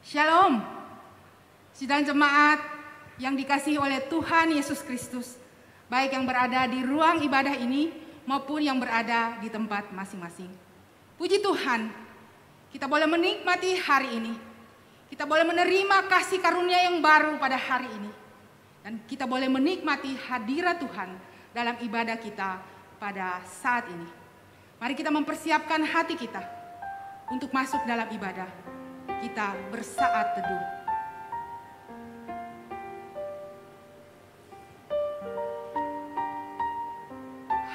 Shalom, sidang jemaat yang dikasihi oleh Tuhan Yesus Kristus, baik yang berada di ruang ibadah ini maupun yang berada di tempat masing-masing. Puji Tuhan, kita boleh menikmati hari ini. Kita boleh menerima kasih karunia yang baru pada hari ini. Dan kita boleh menikmati hadirat Tuhan dalam ibadah kita pada saat ini. Mari kita mempersiapkan hati kita untuk masuk dalam ibadah. Kita bersaat teduh.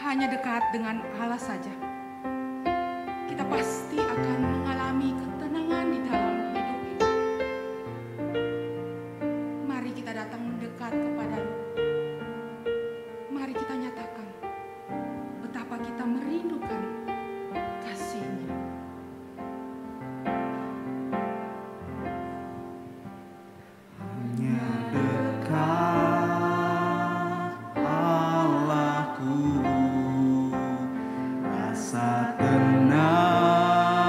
Hanya dekat dengan Allah saja, kita pasti akan mengalami ketenangan di dalam hidup ini. Mari kita datang mendekat kepada-Mu. Mari kita nyatakan betapa kita merindukan kasih-Nya. Hanya dekat Allahku, rasa tenang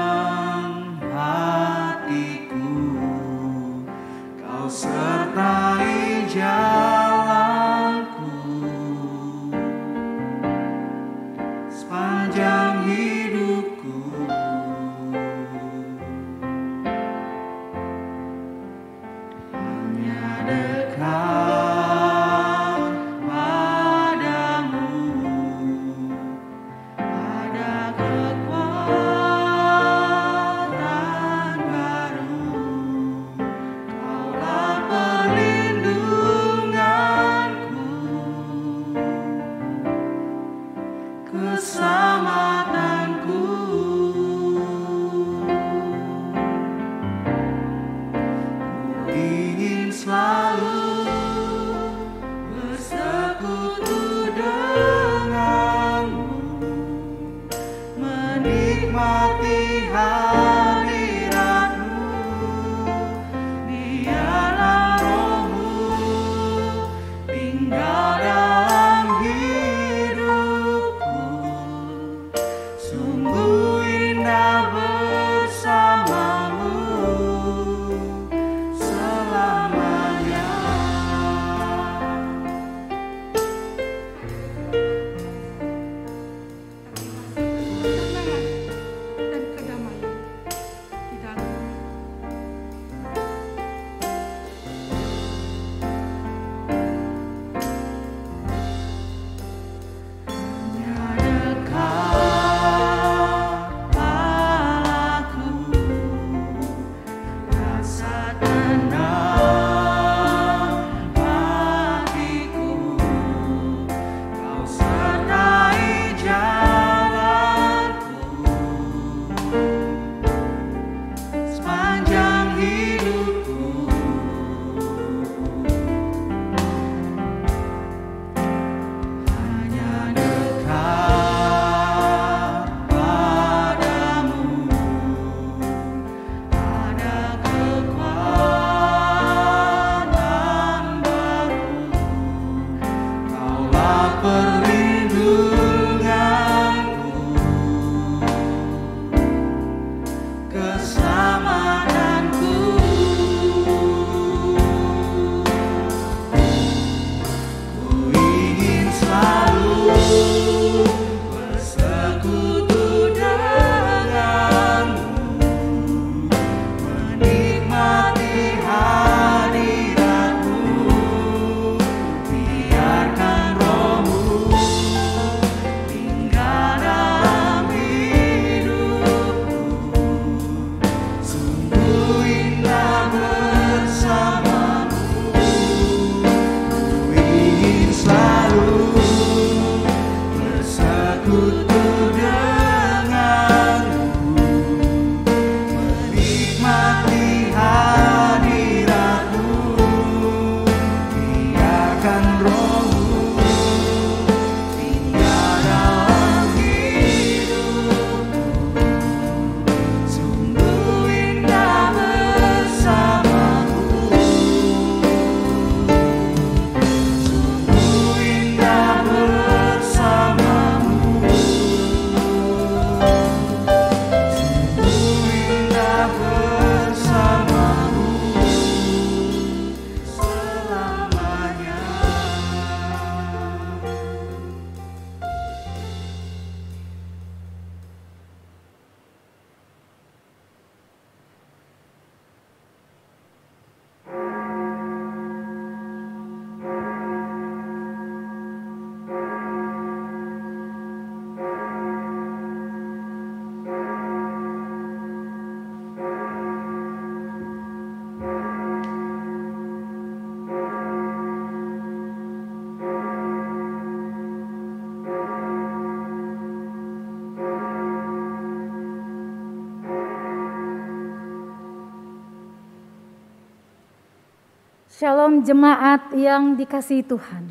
Shalom jemaat yang dikasihi Tuhan,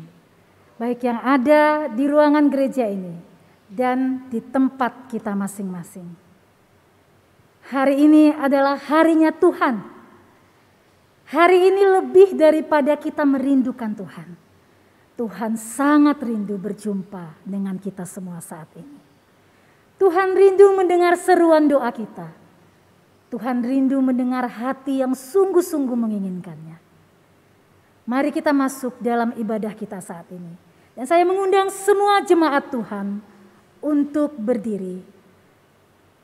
baik yang ada di ruangan gereja ini dan di tempat kita masing-masing. Hari ini adalah harinya Tuhan. Hari ini lebih daripada kita merindukan Tuhan. Tuhan sangat rindu berjumpa dengan kita semua saat ini. Tuhan rindu mendengar seruan doa kita. Tuhan rindu mendengar hati yang sungguh-sungguh menginginkannya. Mari kita masuk dalam ibadah kita saat ini. Dan saya mengundang semua jemaat Tuhan untuk berdiri.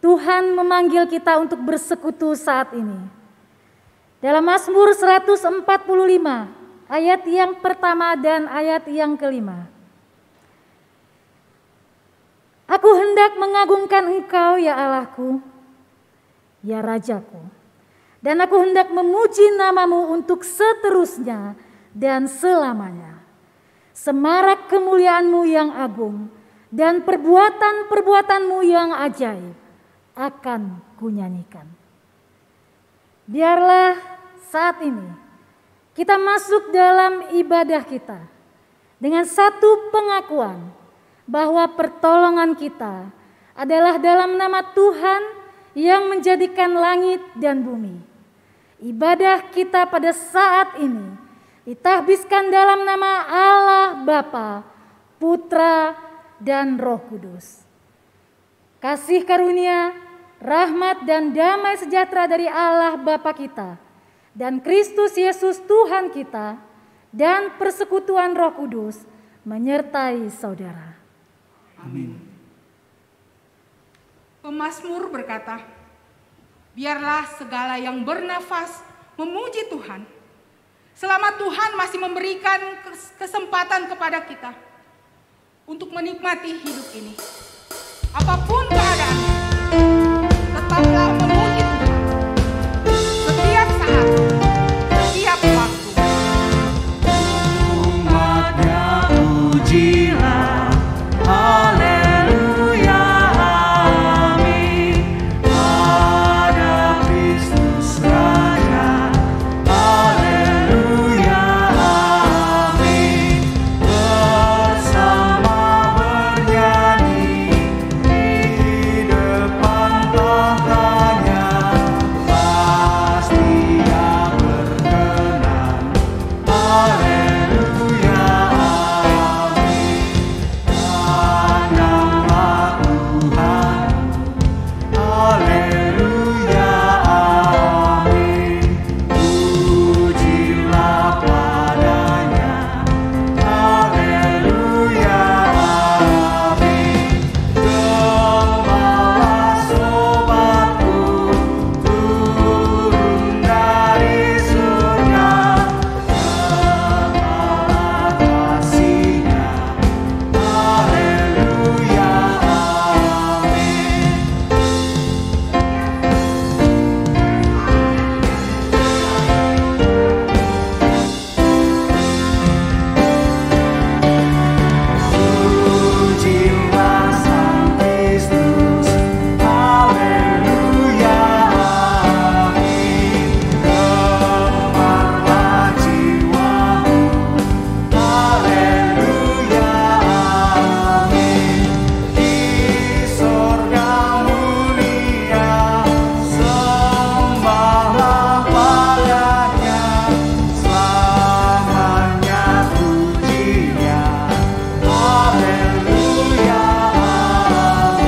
Tuhan memanggil kita untuk bersekutu saat ini. Dalam Mazmur 145, ayat yang pertama dan ayat yang kelima. Aku hendak mengagungkan Engkau ya Allahku, ya Rajaku. Dan aku hendak memuji namamu untuk seterusnya dan selamanya. Semarak kemuliaanmu yang agung dan perbuatan-perbuatanmu yang ajaib akan kunyanyikan. Biarlah saat ini kita masuk dalam ibadah kita dengan satu pengakuan bahwa pertolongan kita adalah dalam nama Tuhan yang menjadikan langit dan bumi. Ibadah kita pada saat ini ditahbiskan dalam nama Allah Bapa, Putra, dan Roh Kudus. Kasih karunia, rahmat, dan damai sejahtera dari Allah Bapa kita dan Kristus Yesus Tuhan kita dan persekutuan Roh Kudus menyertai saudara. Amin. Pemazmur berkata, biarlah segala yang bernafas memuji Tuhan. Selama Tuhan masih memberikan kesempatan kepada kita untuk menikmati hidup ini. Apapun keadaannya, tetaplah memuji Tuhan. Setiap saat, setiap waktu. Umatnya pujilah, haleluya, amin. Pada Kristus Raja, haleluya, amin. Bersama bernyanyi di depan tahtanya, pasti Dia berkenan, haleluya, amin. Pandanglah Tuhan, haleluya, amin. Pujilah padanya, haleluya, amin. Gembala sobatku turun dari surga, gembala kasihnya, haleluya, amin. Pujilah Sang Kristus, haleluya, amin. Gemarlah jiwamu, haleluya, amin. Di sorga mulia, sembahlah padanya, selamanya pujinya, haleluya, amin.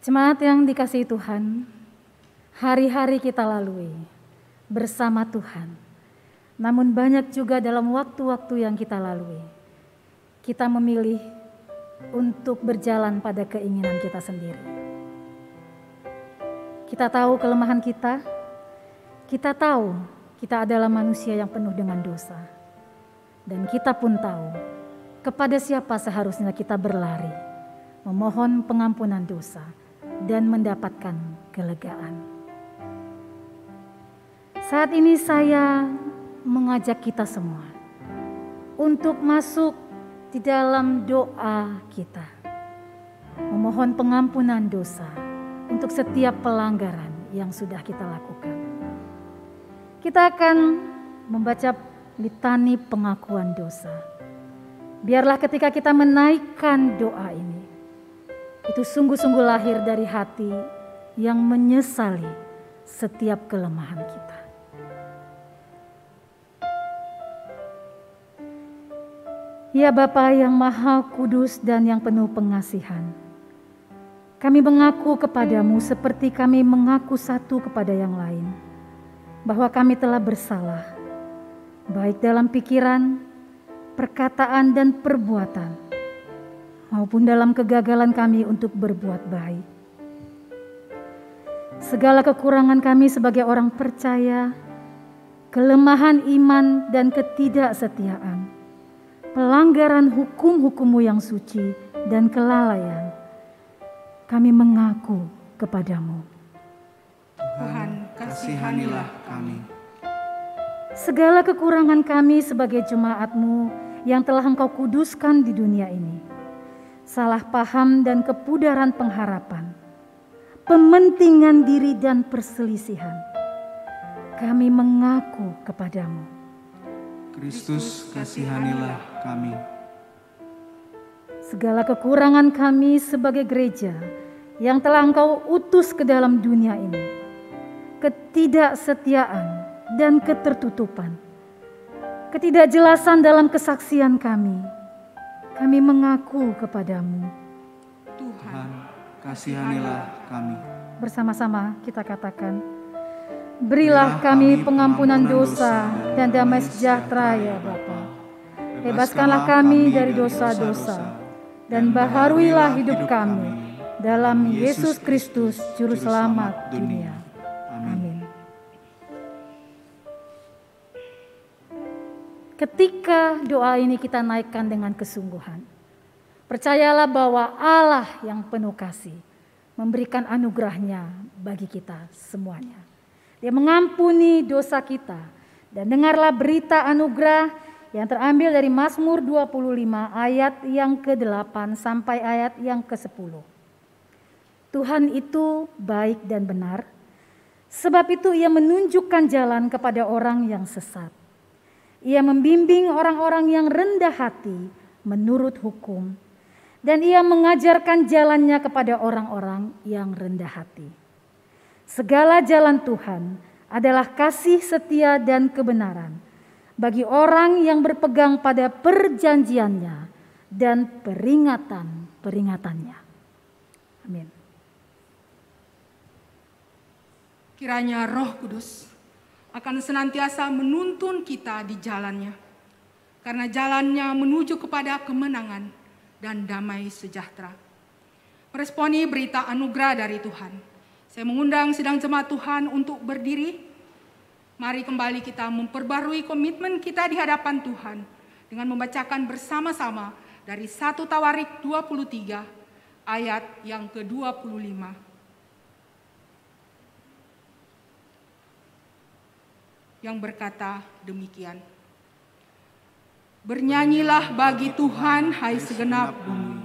Jemaat yang dikasihi Tuhan, hari-hari kita lalui bersama Tuhan. Namun banyak juga dalam waktu-waktu yang kita lalui, kita memilih untuk berjalan pada keinginan kita sendiri. Kita tahu kelemahan kita tahu kita adalah manusia yang penuh dengan dosa. Dan kita pun tahu kepada siapa seharusnya kita berlari, memohon pengampunan dosa, dan mendapatkan kelegaan. Saat ini saya mengajak kita semua untuk masuk di dalam doa kita, memohon pengampunan dosa untuk setiap pelanggaran yang sudah kita lakukan. Kita akan membaca litani pengakuan dosa. Biarlah ketika kita menaikkan doa ini, itu sungguh-sungguh lahir dari hati yang menyesali setiap kelemahan kita. Ya Bapa yang Maha Kudus dan yang penuh pengasihan, kami mengaku kepadamu seperti kami mengaku satu kepada yang lain, bahwa kami telah bersalah, baik dalam pikiran, perkataan dan perbuatan, maupun dalam kegagalan kami untuk berbuat baik. Segala kekurangan kami sebagai orang percaya, kelemahan iman dan ketidaksetiaan, pelanggaran hukum-hukum-Mu yang suci dan kelalaian, kami mengaku kepadamu. Tuhan, kasihanilah kami. Segala kekurangan kami sebagai jemaat-Mu yang telah Engkau kuduskan di dunia ini, salah paham dan kepudaran pengharapan, pementingan diri dan perselisihan, kami mengaku kepadamu. Kristus, kasihanilah kami. Segala kekurangan kami sebagai gereja yang telah Engkau utus ke dalam dunia ini, ketidaksetiaan dan ketertutupan, ketidakjelasan dalam kesaksian kami mengaku kepadamu. Tuhan, kasihanilah kami. Bersama-sama kita katakan, berilah kami pengampunan dosa dan damai sejahtera ya Bapa. Bebaskanlah kami dari dosa-dosa dan baharuilah hidup kami dalam Yesus Kristus Juru Selamat dunia. Amin. Ketika doa ini kita naikkan dengan kesungguhan, percayalah bahwa Allah yang penuh kasih memberikan anugerahnya bagi kita semuanya. Dia mengampuni dosa kita. Dan dengarlah berita anugerah yang terambil dari Mazmur 25 ayat yang ke-8 sampai ayat yang ke-10. Tuhan itu baik dan benar, sebab itu Ia menunjukkan jalan kepada orang yang sesat. Ia membimbing orang-orang yang rendah hati menurut hukum, dan Ia mengajarkan jalannya kepada orang-orang yang rendah hati. Segala jalan Tuhan adalah kasih setia dan kebenaran bagi orang yang berpegang pada perjanjiannya dan peringatan-peringatannya. Amin. Kiranya Roh Kudus akan senantiasa menuntun kita di jalannya, karena jalannya menuju kepada kemenangan dan damai sejahtera. Meresponi berita anugerah dari Tuhan, saya mengundang sidang jemaat Tuhan untuk berdiri. Mari kembali kita memperbarui komitmen kita di hadapan Tuhan dengan membacakan bersama-sama dari 1 Tawarik 23 ayat yang ke-25. Yang berkata demikian. Bernyanyilah bagi Tuhan, hai segenap bumi.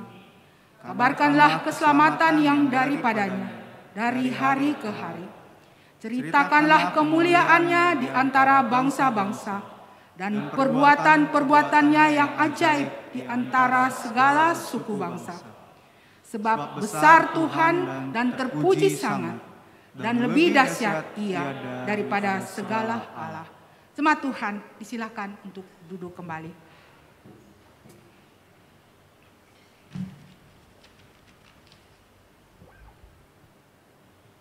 Kabarkanlah keselamatan yang daripadanya dari hari ke hari. Ceritakanlah kemuliaannya di antara bangsa-bangsa dan perbuatan-perbuatannya yang ajaib di antara segala suku bangsa. Sebab besar Tuhan dan terpuji sangat, dan lebih dahsyat Ia daripada segala Allah. Jemaat Tuhan, disilakan untuk duduk kembali.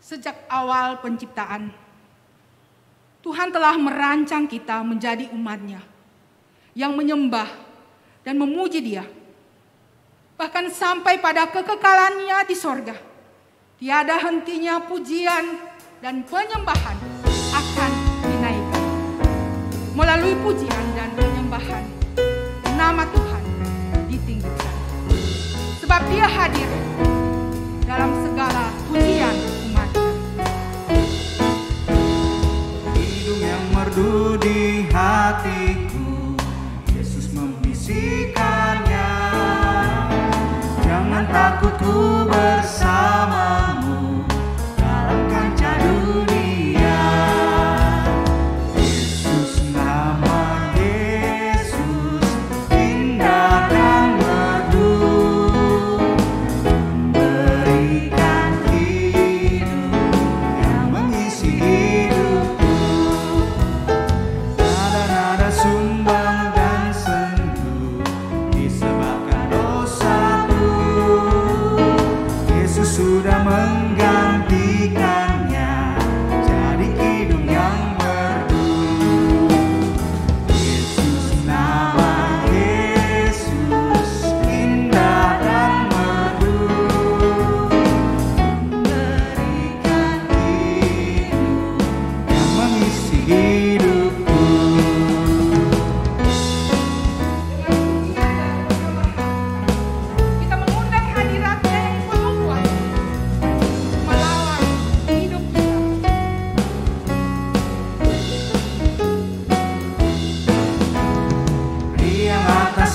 Sejak awal penciptaan, Tuhan telah merancang kita menjadi umat-Nya yang menyembah dan memuji Dia. Bahkan sampai pada kekekalannya di sorga, tiada hentinya pujian dan penyembahan akan dinaikkan. Melalui pujian dan penyembahan, nama Tuhan ditinggikan. Sebab Dia hadir dalam segala pujian umat-Nya. Hidung yang merdu di hatiku, Yesus membisikkannya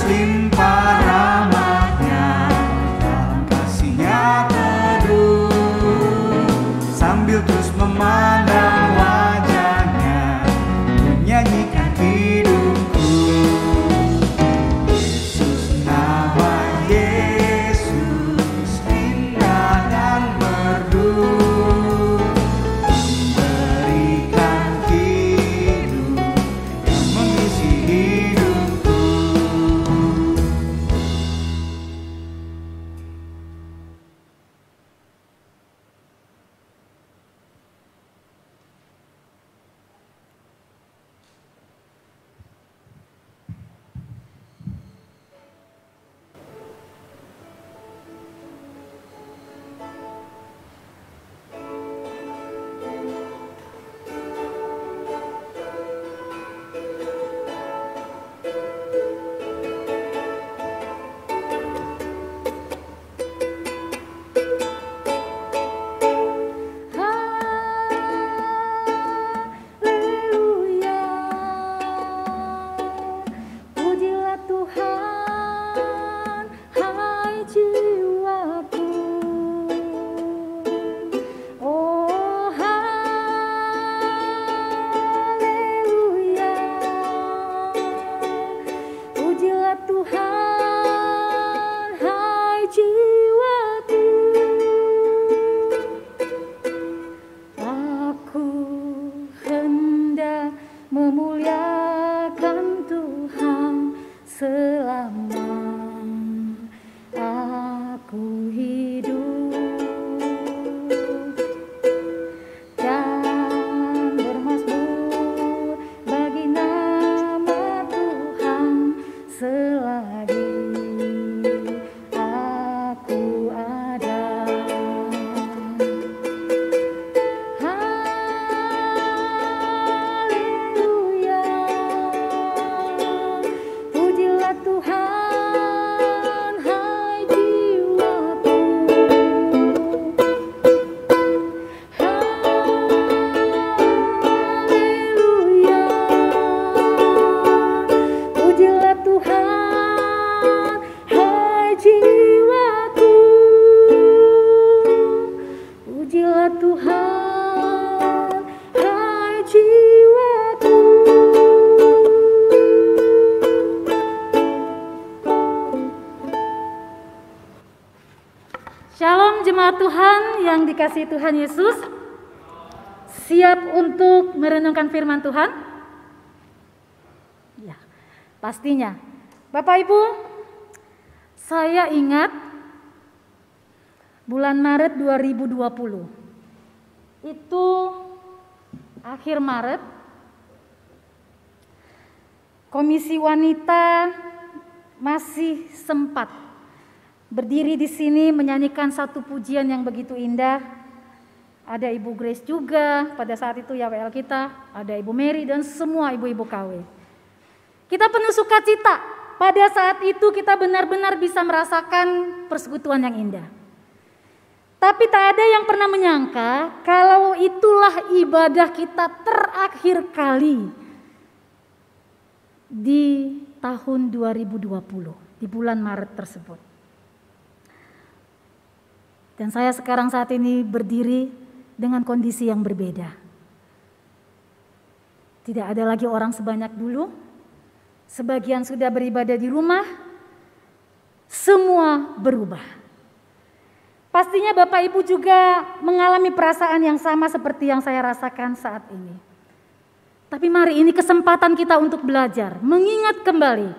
limpah rahmat-Nya, dalam kasih-Nya teduh, sambil terus memandang wajah-Nya, menyanyikan hidupku. Yesus, nama Yesus, indah dan merdu, memberikan hidup yang mengisi hidupku. Haleluya, pujilah Tuhan, hai jiwaku. Oh haleluya, pujilah Tuhan, hai jiwaku. Aku hendak memuliakan Tuhan selama aku hidup, dan bermazmur bagi nama Tuhan selagi aku ada. Haleluya, pujilah Tuhan, hai jiwaku. Haleluya, pujilah Tuhan, hai jiwaku. Pujilah Tuhan, hai jiwaku. Shalom jemaat Tuhan yang dikasihi Tuhan Yesus. Siap untuk merenungkan firman Tuhan? Ya, pastinya. Bapak Ibu, saya ingat bulan Maret 2020. Itu akhir Maret, Komisi Wanita masih sempat berdiri di sini menyanyikan satu pujian yang begitu indah. Ada Ibu Grace juga pada saat itu ya WL kita, ada Ibu Mary dan semua ibu-ibu KW. Kita penuh sukacita, pada saat itu kita benar-benar bisa merasakan persekutuan yang indah. Tapi tak ada yang pernah menyangka kalau itulah ibadah kita terakhir kali di tahun 2020, di bulan Maret tersebut. Dan saya sekarang saat ini berdiri dengan kondisi yang berbeda. Tidak ada lagi orang sebanyak dulu, sebagian sudah beribadah di rumah, semua berubah. Pastinya Bapak Ibu juga mengalami perasaan yang sama seperti yang saya rasakan saat ini. Tapi mari ini kesempatan kita untuk belajar, mengingat kembali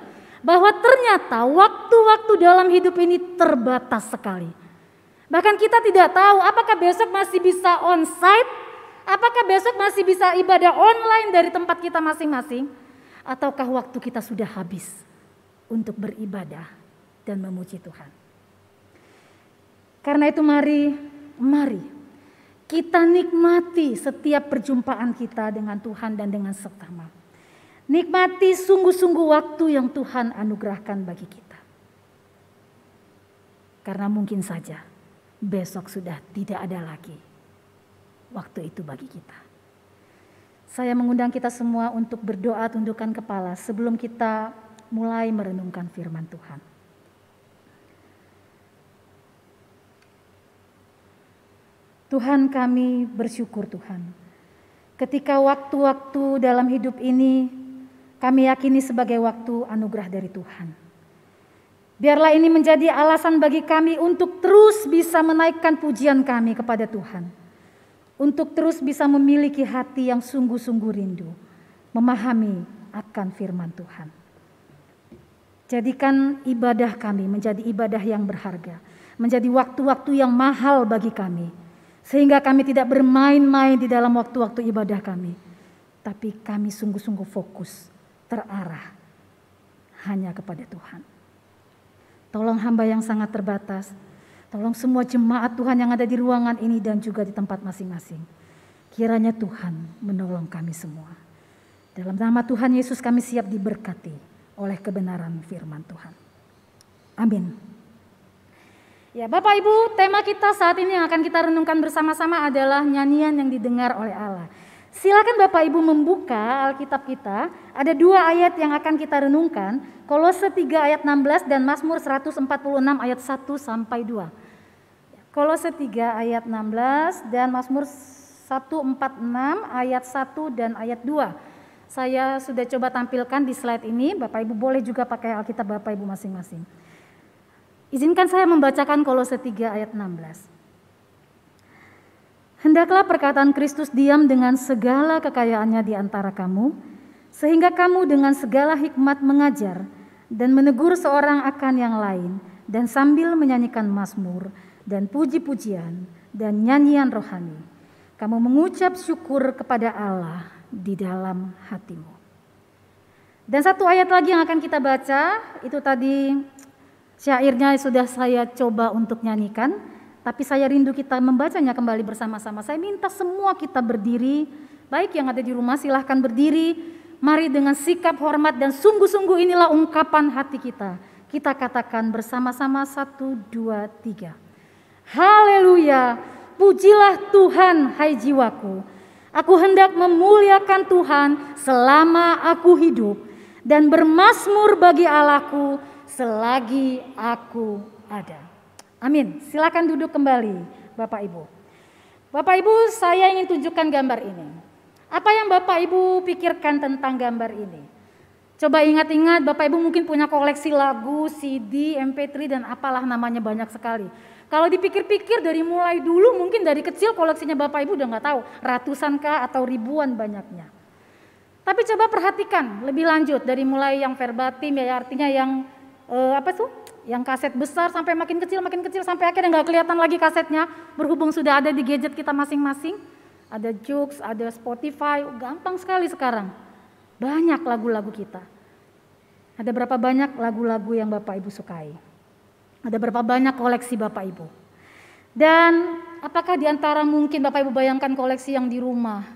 bahwa ternyata waktu-waktu dalam hidup ini terbatas sekali. Bahkan kita tidak tahu apakah besok masih bisa onsite, apakah besok masih bisa ibadah online dari tempat kita masing-masing, ataukah waktu kita sudah habis untuk beribadah dan memuji Tuhan. Karena itu mari kita nikmati setiap perjumpaan kita dengan Tuhan dan dengan sesama. Nikmati sungguh-sungguh waktu yang Tuhan anugerahkan bagi kita. Karena mungkin saja besok sudah tidak ada lagi waktu itu bagi kita. Saya mengundang kita semua untuk berdoa tundukkan kepala sebelum kita mulai merenungkan firman Tuhan. Tuhan, kami bersyukur Tuhan. Ketika waktu-waktu dalam hidup ini kami yakini sebagai waktu anugerah dari Tuhan. Biarlah ini menjadi alasan bagi kami untuk terus bisa menaikkan pujian kami kepada Tuhan. Untuk terus bisa memiliki hati yang sungguh-sungguh rindu, memahami akan firman Tuhan. Jadikan ibadah kami menjadi ibadah yang berharga, menjadi waktu-waktu yang mahal bagi kami. Sehingga kami tidak bermain-main di dalam waktu-waktu ibadah kami. Tapi kami sungguh-sungguh fokus, terarah hanya kepada Tuhan. Tolong hamba yang sangat terbatas. Tolong semua jemaat Tuhan yang ada di ruangan ini dan juga di tempat masing-masing. Kiranya Tuhan menolong kami semua. Dalam nama Tuhan Yesus kami siap diberkati oleh kebenaran firman Tuhan. Amin. Ya, Bapak Ibu, tema kita saat ini yang akan kita renungkan bersama-sama adalah nyanyian yang didengar oleh Allah. Silakan Bapak Ibu membuka Alkitab kita. Ada 2 ayat yang akan kita renungkan. Kolose 3 ayat 16 dan Mazmur 146 ayat 1 sampai 2. Kolose 3 ayat 16 dan Mazmur 146 ayat 1 dan ayat 2. Saya sudah coba tampilkan di slide ini. Bapak Ibu boleh juga pakai Alkitab Bapak Ibu masing-masing. Izinkan saya membacakan Kolose 3 ayat 16. Hendaklah perkataan Kristus diam dengan segala kekayaannya di antara kamu, sehingga kamu dengan segala hikmat mengajar dan menegur seorang akan yang lain, dan sambil menyanyikan mazmur dan puji-pujian dan nyanyian rohani, kamu mengucap syukur kepada Allah di dalam hatimu. Dan 1 ayat lagi yang akan kita baca, itu tadi syairnya sudah saya coba untuk nyanyikan, tapi saya rindu kita membacanya kembali bersama-sama. Saya minta semua kita berdiri, baik yang ada di rumah silahkan berdiri. Mari dengan sikap hormat dan sungguh-sungguh inilah ungkapan hati kita. Kita katakan bersama-sama 1, 2, 3. Haleluya, pujilah Tuhan hai jiwaku. Aku hendak memuliakan Tuhan selama aku hidup dan bermazmur bagi Allahku selagi aku ada. Amin. Silakan duduk kembali Bapak Ibu. Bapak Ibu, saya ingin tunjukkan gambar ini. Apa yang Bapak Ibu pikirkan tentang gambar ini? Coba ingat-ingat, Bapak Ibu mungkin punya koleksi lagu, CD, MP3 dan apalah namanya banyak sekali. Kalau dipikir-pikir dari mulai dulu mungkin dari kecil koleksinya Bapak Ibu udah gak tahu ratusan kah atau ribuan banyaknya. Tapi coba perhatikan lebih lanjut dari mulai yang verbatim ya artinya yang yang kaset besar sampai makin kecil sampai akhirnya nggak kelihatan lagi kasetnya. Berhubung sudah ada di gadget kita masing-masing, ada Joox, ada Spotify, gampang sekali sekarang. Banyak lagu-lagu kita. Ada berapa banyak lagu-lagu yang Bapak Ibu sukai? Ada berapa banyak koleksi Bapak Ibu? Dan apakah di antara mungkin Bapak Ibu bayangkan koleksi yang di rumah,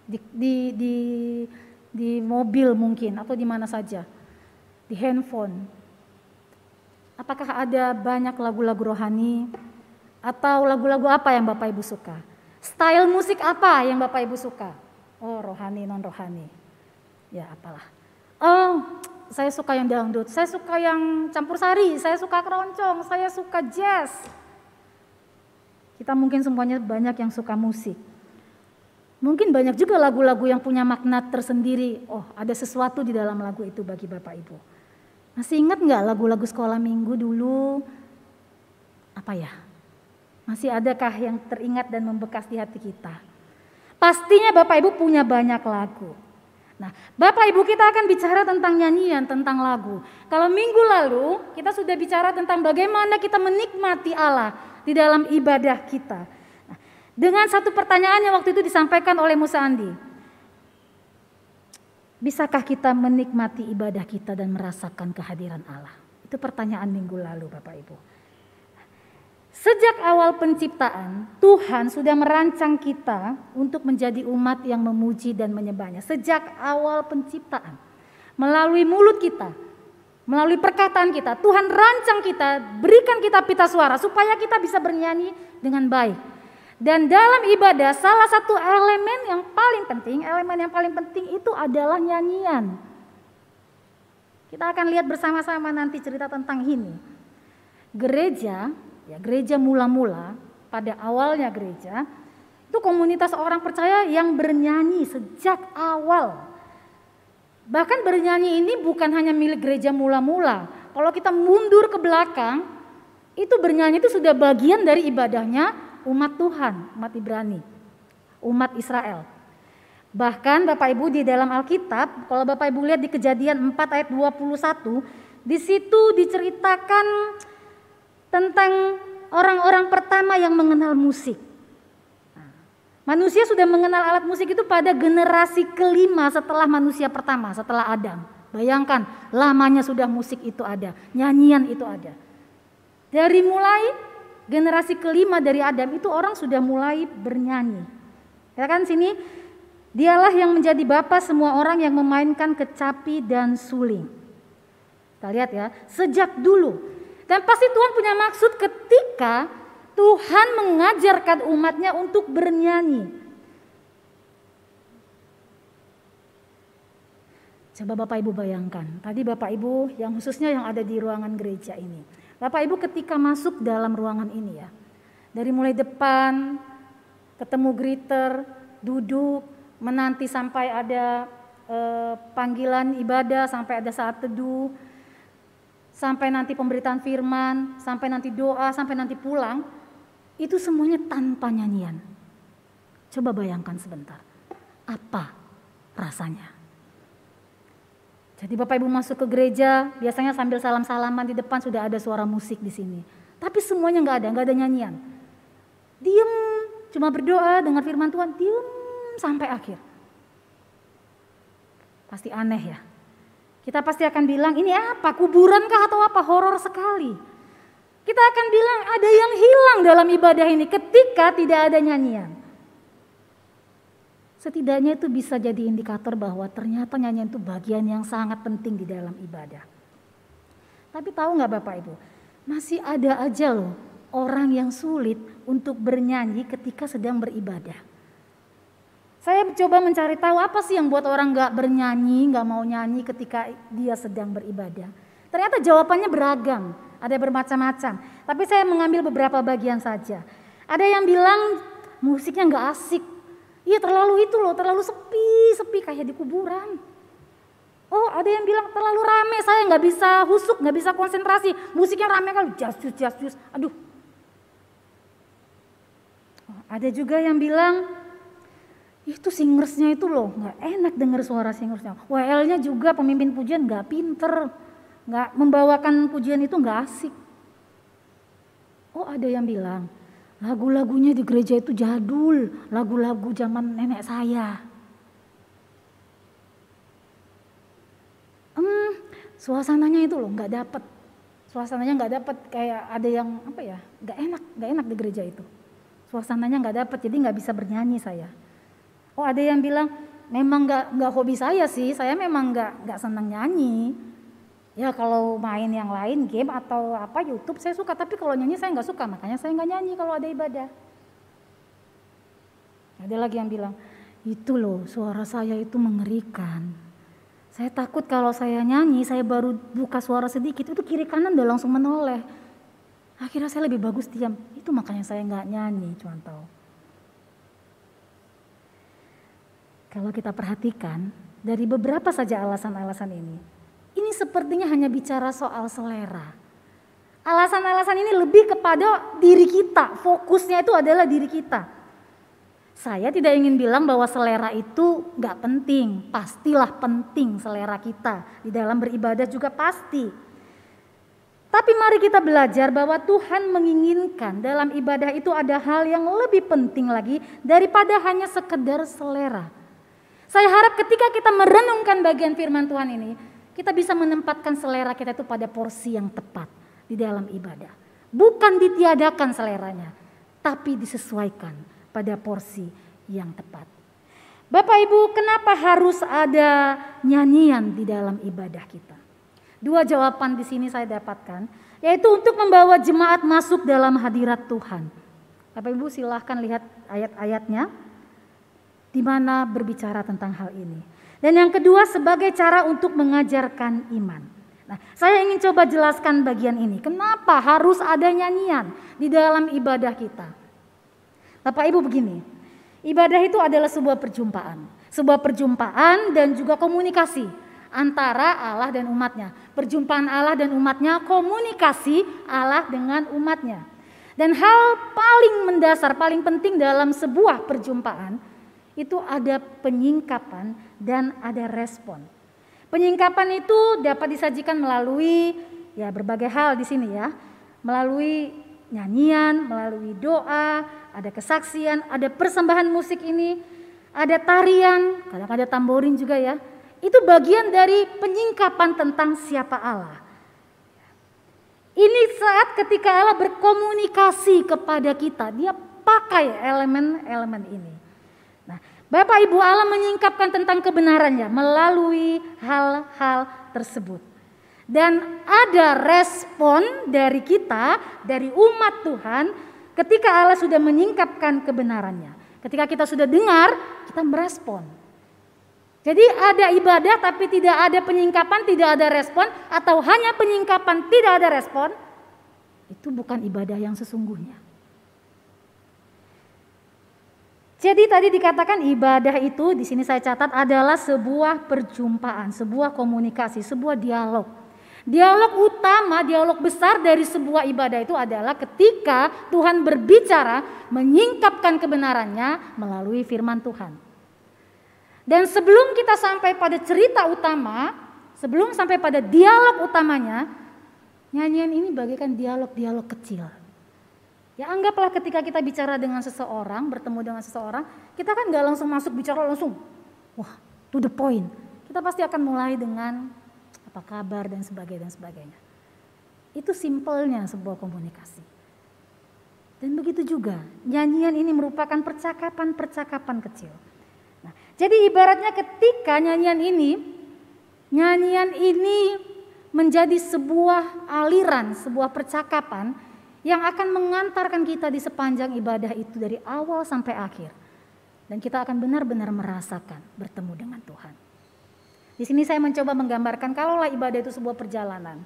di mobil mungkin atau di mana saja, di handphone? Apakah ada banyak lagu-lagu rohani atau lagu-lagu apa yang Bapak Ibu suka? Style musik apa yang Bapak Ibu suka? Oh, rohani, non rohani. Ya, apalah. Oh, saya suka yang dangdut, saya suka yang campur sari, saya suka keroncong, saya suka jazz. Kita mungkin semuanya banyak yang suka musik. Mungkin banyak juga lagu-lagu yang punya makna tersendiri. Oh, ada sesuatu di dalam lagu itu bagi Bapak Ibu. Masih ingat nggak lagu-lagu sekolah minggu dulu? Apa ya? Masih adakah yang teringat dan membekas di hati kita? Pastinya Bapak Ibu punya banyak lagu. Nah, Bapak Ibu kita akan bicara tentang nyanyian, tentang lagu. Kalau minggu lalu kita sudah bicara tentang bagaimana kita menikmati Allah di dalam ibadah kita. Nah, dengan satu pertanyaan yang waktu itu disampaikan oleh Musa Andi. Bisakah kita menikmati ibadah kita dan merasakan kehadiran Allah? Itu pertanyaan minggu lalu Bapak Ibu. Sejak awal penciptaan, Tuhan sudah merancang kita untuk menjadi umat yang memuji dan menyembahnya. Sejak awal penciptaan, melalui mulut kita, melalui perkataan kita, Tuhan rancang kita, berikan kita pita suara supaya kita bisa bernyanyi dengan baik. Dan dalam ibadah salah satu elemen yang paling penting itu adalah nyanyian. Kita akan lihat bersama-sama nanti cerita tentang ini. Gereja, ya gereja mula-mula, pada awalnya gereja, itu komunitas orang percaya yang bernyanyi sejak awal. Bahkan bernyanyi ini bukan hanya milik gereja mula-mula. Kalau kita mundur ke belakang, itu bernyanyi itu sudah bagian dari ibadahnya umat Tuhan, umat Ibrani, umat Israel. Bahkan Bapak Ibu di dalam Alkitab, kalau Bapak Ibu lihat di Kejadian 4 ayat 21, di situ diceritakan tentang orang-orang pertama yang mengenal musik. Manusia sudah mengenal alat musik itu pada generasi kelima setelah manusia pertama, setelah Adam. Bayangkan, lamanya sudah musik itu ada, nyanyian itu ada. Dari mulai generasi kelima dari Adam itu orang sudah mulai bernyanyi. Ya kan sini, dialah yang menjadi bapa semua orang yang memainkan kecapi dan suling. Kita lihat ya, sejak dulu. Dan pasti Tuhan punya maksud ketika Tuhan mengajarkan umatnya untuk bernyanyi. Coba Bapak Ibu bayangkan, tadi Bapak Ibu yang khususnya yang ada di ruangan gereja ini. Bapak Ibu ketika masuk dalam ruangan ini ya, dari mulai depan, ketemu greeter, duduk, menanti sampai ada panggilan ibadah, sampai ada saat teduh, sampai nanti pemberitaan firman, sampai nanti doa, sampai nanti pulang. Itu semuanya tanpa nyanyian. Coba bayangkan sebentar, apa rasanya? Jadi Bapak Ibu masuk ke gereja, biasanya sambil salam-salaman di depan sudah ada suara musik di sini. Tapi semuanya nggak ada nyanyian. Diem, cuma berdoa, dengar firman Tuhan, diem sampai akhir. Pasti aneh ya. Kita pasti akan bilang, ini apa, kuburan kah atau apa, horor sekali. Kita akan bilang ada yang hilang dalam ibadah ini ketika tidak ada nyanyian. Setidaknya itu bisa jadi indikator bahwa ternyata nyanyian itu bagian yang sangat penting di dalam ibadah. Tapi tahu nggak Bapak Ibu, masih ada aja loh orang yang sulit untuk bernyanyi ketika sedang beribadah. Saya coba mencari tahu apa sih yang buat orang nggak bernyanyi, nggak mau nyanyi ketika dia sedang beribadah. Ternyata jawabannya beragam. Ada bermacam-macam, tapi saya mengambil beberapa bagian saja. Ada yang bilang musiknya nggak asik, iya terlalu itu loh, terlalu sepi kayak di kuburan. Oh ada yang bilang terlalu rame, saya nggak bisa husuk, nggak bisa konsentrasi, musiknya rame kali, jas jus, aduh. Ada juga yang bilang itu singersnya itu loh nggak enak dengar suara singersnya. WL-nya juga pemimpin pujian nggak pinter. Nggak membawakan pujian itu nggak asik. Oh ada yang bilang lagu-lagunya di gereja itu jadul, lagu-lagu zaman nenek saya. Suasananya itu loh nggak dapet, suasananya nggak dapet, kayak ada yang apa ya, nggak enak di gereja itu. Suasananya nggak dapet, jadi nggak bisa bernyanyi saya. Oh ada yang bilang memang nggak hobi saya sih, saya memang nggak senang nyanyi. Ya kalau main yang lain, game atau apa YouTube saya suka, tapi kalau nyanyi saya nggak suka, makanya saya nggak nyanyi kalau ada ibadah. Ada lagi yang bilang, itu loh suara saya itu mengerikan. Saya takut kalau saya nyanyi, saya baru buka suara sedikit, itu kiri kanan udah langsung menoleh. Akhirnya saya lebih bagus diam, itu makanya saya nggak nyanyi, cuman tahu. Kalau kita perhatikan, dari beberapa saja alasan-alasan ini sepertinya hanya bicara soal selera. Alasan-alasan ini lebih kepada diri kita, fokusnya itu adalah diri kita. Saya tidak ingin bilang bahwa selera itu gak penting, pastilah penting selera kita. Di dalam beribadah juga pasti. Tapi mari kita belajar bahwa Tuhan menginginkan dalam ibadah itu ada hal yang lebih penting lagi daripada hanya sekedar selera. Saya harap ketika kita merenungkan bagian firman Tuhan ini, kita bisa menempatkan selera kita itu pada porsi yang tepat di dalam ibadah. Bukan ditiadakan seleranya, tapi disesuaikan pada porsi yang tepat. Bapak Ibu, kenapa harus ada nyanyian di dalam ibadah kita? Dua jawaban di sini saya dapatkan, yaitu untuk membawa jemaat masuk dalam hadirat Tuhan. Bapak Ibu silahkan lihat ayat-ayatnya, di mana berbicara tentang hal ini. Dan yang kedua sebagai cara untuk mengajarkan iman. Nah, saya ingin coba jelaskan bagian ini. Kenapa harus ada nyanyian di dalam ibadah kita? Bapak Ibu begini, ibadah itu adalah sebuah perjumpaan. Sebuah perjumpaan dan juga komunikasi antara Allah dan umatnya. Perjumpaan Allah dan umatnya, komunikasi Allah dengan umatnya. Dan hal paling mendasar, paling penting dalam sebuah perjumpaan, itu ada penyingkapan dan ada respon. Penyingkapan itu dapat disajikan melalui berbagai hal di sini ya. Melalui nyanyian, melalui doa, ada kesaksian, ada persembahan musik ini, ada tarian, kadang ada tamborin juga ya. Itu bagian dari penyingkapan tentang siapa Allah. Ini saat ketika Allah berkomunikasi kepada kita, dia pakai elemen-elemen ini. Bapak Ibu, Allah menyingkapkan tentang kebenarannya melalui hal-hal tersebut. Dan ada respon dari kita, dari umat Tuhan ketika Allah sudah menyingkapkan kebenarannya. Ketika kita sudah dengar, kita merespon. Jadi ada ibadah tapi tidak ada penyingkapan, tidak ada respon, atau hanya penyingkapan tidak ada respon, itu bukan ibadah yang sesungguhnya. Jadi tadi dikatakan ibadah itu di sini saya catat adalah sebuah perjumpaan, sebuah komunikasi, sebuah dialog. Dialog utama, dialog besar dari sebuah ibadah itu adalah ketika Tuhan berbicara, menyingkapkan kebenarannya melalui firman Tuhan. Dan sebelum kita sampai pada cerita utama, sebelum sampai pada dialog utamanya, nyanyian ini bagaikan dialog-dialog kecil. Ya anggaplah ketika kita bicara dengan seseorang, bertemu dengan seseorang, kita kan gak langsung masuk bicara langsung, wah to the point. Kita pasti akan mulai dengan apa kabar dan sebagainya. Itu simpelnya sebuah komunikasi. Dan begitu juga, nyanyian ini merupakan percakapan-percakapan kecil. Nah, jadi ibaratnya ketika nyanyian ini menjadi sebuah aliran, sebuah percakapan, yang akan mengantarkan kita di sepanjang ibadah itu dari awal sampai akhir. Dan kita akan benar-benar merasakan bertemu dengan Tuhan. Di sini saya mencoba menggambarkan kalaulah ibadah itu sebuah perjalanan.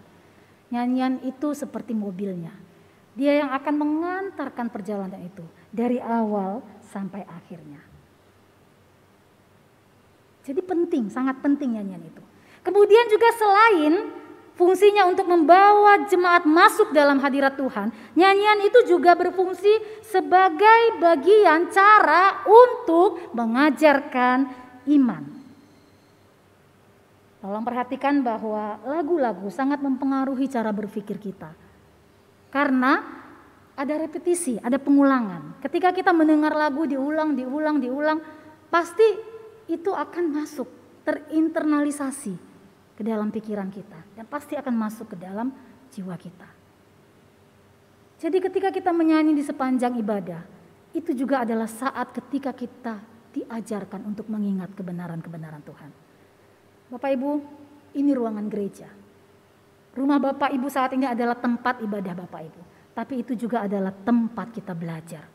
Nyanyian itu seperti mobilnya. Dia yang akan mengantarkan perjalanan itu dari awal sampai akhirnya. Jadi penting, sangat penting nyanyian itu. Kemudian juga selain fungsinya untuk membawa jemaat masuk dalam hadirat Tuhan, nyanyian itu juga berfungsi sebagai bagian cara untuk mengajarkan iman. Tolong perhatikan bahwa lagu-lagu sangat mempengaruhi cara berpikir kita. Karena ada repetisi, ada pengulangan. Ketika kita mendengar lagu diulang, pasti itu akan masuk, terinternalisasi ke dalam pikiran kita dan pasti akan masuk ke dalam jiwa kita. Jadi ketika kita menyanyi di sepanjang ibadah, itu juga adalah saat ketika kita diajarkan untuk mengingat kebenaran-kebenaran Tuhan. Bapak Ibu, ini ruangan gereja. Rumah Bapak Ibu saat ini adalah tempat ibadah Bapak Ibu, tapi itu juga adalah tempat kita belajar.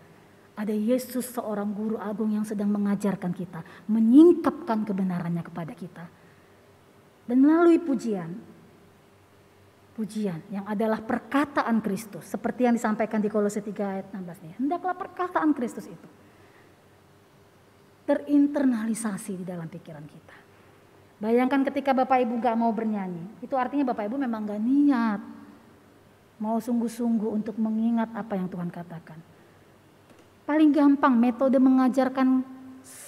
Ada Yesus seorang guru agung yang sedang mengajarkan kita, menyingkapkan kebenarannya kepada kita. Dan melalui pujian yang adalah perkataan Kristus. Seperti yang disampaikan di Kolose 3 ayat 16 nih. Hendaklah perkataan Kristus itu terinternalisasi di dalam pikiran kita. Bayangkan ketika Bapak Ibu gak mau bernyanyi. Itu artinya Bapak Ibu memang gak niat mau sungguh-sungguh untuk mengingat apa yang Tuhan katakan. Paling gampang metode mengajarkan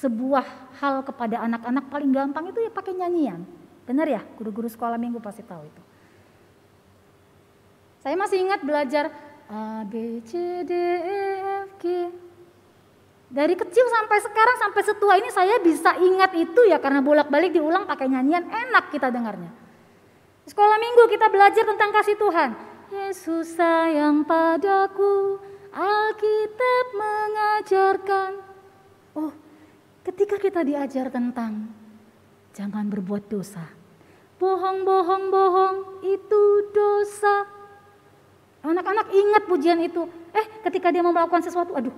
sebuah hal kepada anak-anak paling gampang itu ya pakai nyanyian. Benar ya, guru-guru sekolah minggu pasti tahu itu. Saya masih ingat belajar A, B, C, D, E, F, G. Dari kecil sampai sekarang, sampai setua ini saya bisa ingat itu ya karena bolak-balik diulang pakai nyanyian, enak kita dengarnya. Di sekolah minggu kita belajar tentang kasih Tuhan. Yesus sayang padaku, Alkitab mengajarkan. Oh, ketika kita diajar tentang jangan berbuat dosa. Bohong itu dosa. Anak-anak ingat pujian itu. Ketika dia mau melakukan sesuatu, aduh.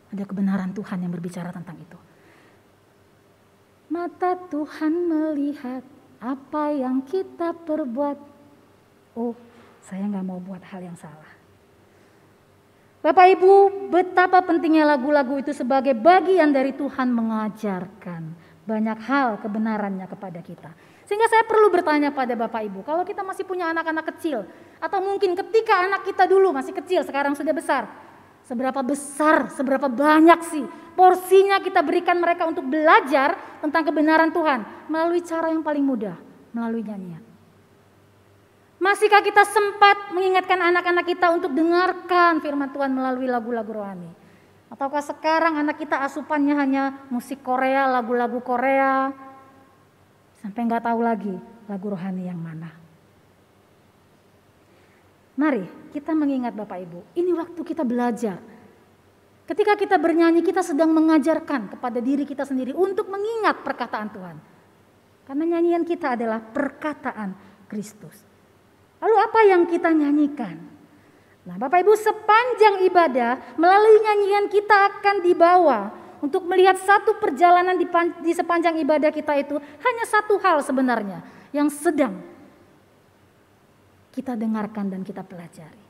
Ada kebenaran Tuhan yang berbicara tentang itu. Mata Tuhan melihat apa yang kita perbuat. Oh, saya nggak mau buat hal yang salah. Bapak Ibu, betapa pentingnya lagu-lagu itu sebagai bagian dari Tuhan mengajarkan banyak hal kebenarannya kepada kita. Sehingga saya perlu bertanya pada Bapak Ibu, kalau kita masih punya anak-anak kecil, atau mungkin ketika anak kita dulu masih kecil, sekarang sudah besar, seberapa besar, seberapa banyak sih porsinya kita berikan mereka untuk belajar tentang kebenaran Tuhan melalui cara yang paling mudah, melalui nyanyian. Masihkah kita sempat mengingatkan anak-anak kita untuk dengarkan firman Tuhan melalui lagu-lagu rohani? Ataukah sekarang anak kita asupannya hanya musik Korea, lagu-lagu Korea, sampai nggak tahu lagi lagu rohani yang mana? Mari kita mengingat Bapak Ibu, ini waktu kita belajar. Ketika kita bernyanyi, kita sedang mengajarkan kepada diri kita sendiri untuk mengingat perkataan Tuhan. Karena nyanyian kita adalah perkataan Kristus. Lalu apa yang kita nyanyikan? Nah Bapak Ibu, sepanjang ibadah melalui nyanyian kita akan dibawa untuk melihat satu perjalanan di sepanjang ibadah kita itu hanya satu hal sebenarnya yang sedang kita dengarkan dan kita pelajari.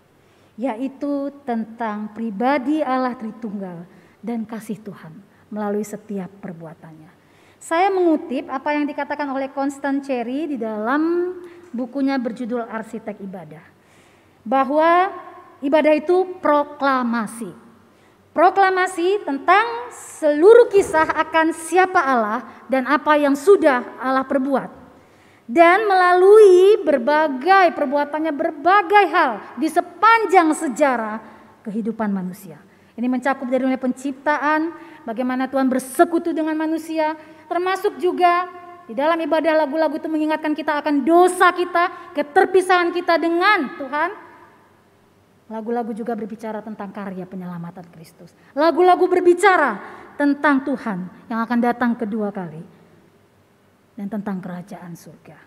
Yaitu tentang pribadi Allah Tritunggal dan kasih Tuhan melalui setiap perbuatannya. Saya mengutip apa yang dikatakan oleh Constant Cherry di dalam bukunya berjudul Arsitek Ibadah. Bahwa ibadah itu proklamasi. Proklamasi tentang seluruh kisah akan siapa Allah dan apa yang sudah Allah perbuat. Dan melalui berbagai perbuatannya, berbagai hal di sepanjang sejarah kehidupan manusia. Ini mencakup dari mulai penciptaan, bagaimana Tuhan bersekutu dengan manusia, termasuk juga di dalam ibadah lagu-lagu itu mengingatkan kita akan dosa kita, keterpisahan kita dengan Tuhan. Lagu-lagu juga berbicara tentang karya penyelamatan Kristus. Lagu-lagu berbicara tentang Tuhan yang akan datang kedua kali. Dan tentang kerajaan surga.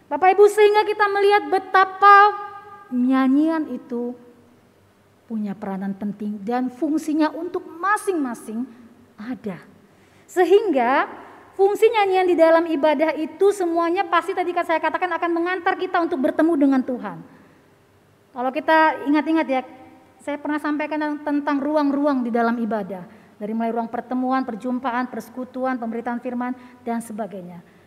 Bapak Ibu, sehingga kita melihat betapa nyanyian itu punya peranan penting dan fungsinya untuk masing-masing ada. Sehingga fungsi nyanyian di dalam ibadah itu semuanya pasti tadi saya katakan akan mengantar kita untuk bertemu dengan Tuhan. Kalau kita ingat-ingat ya, saya pernah sampaikan tentang ruang-ruang di dalam ibadah. Dari mulai ruang pertemuan, perjumpaan, persekutuan, pemberitaan firman, dan sebagainya.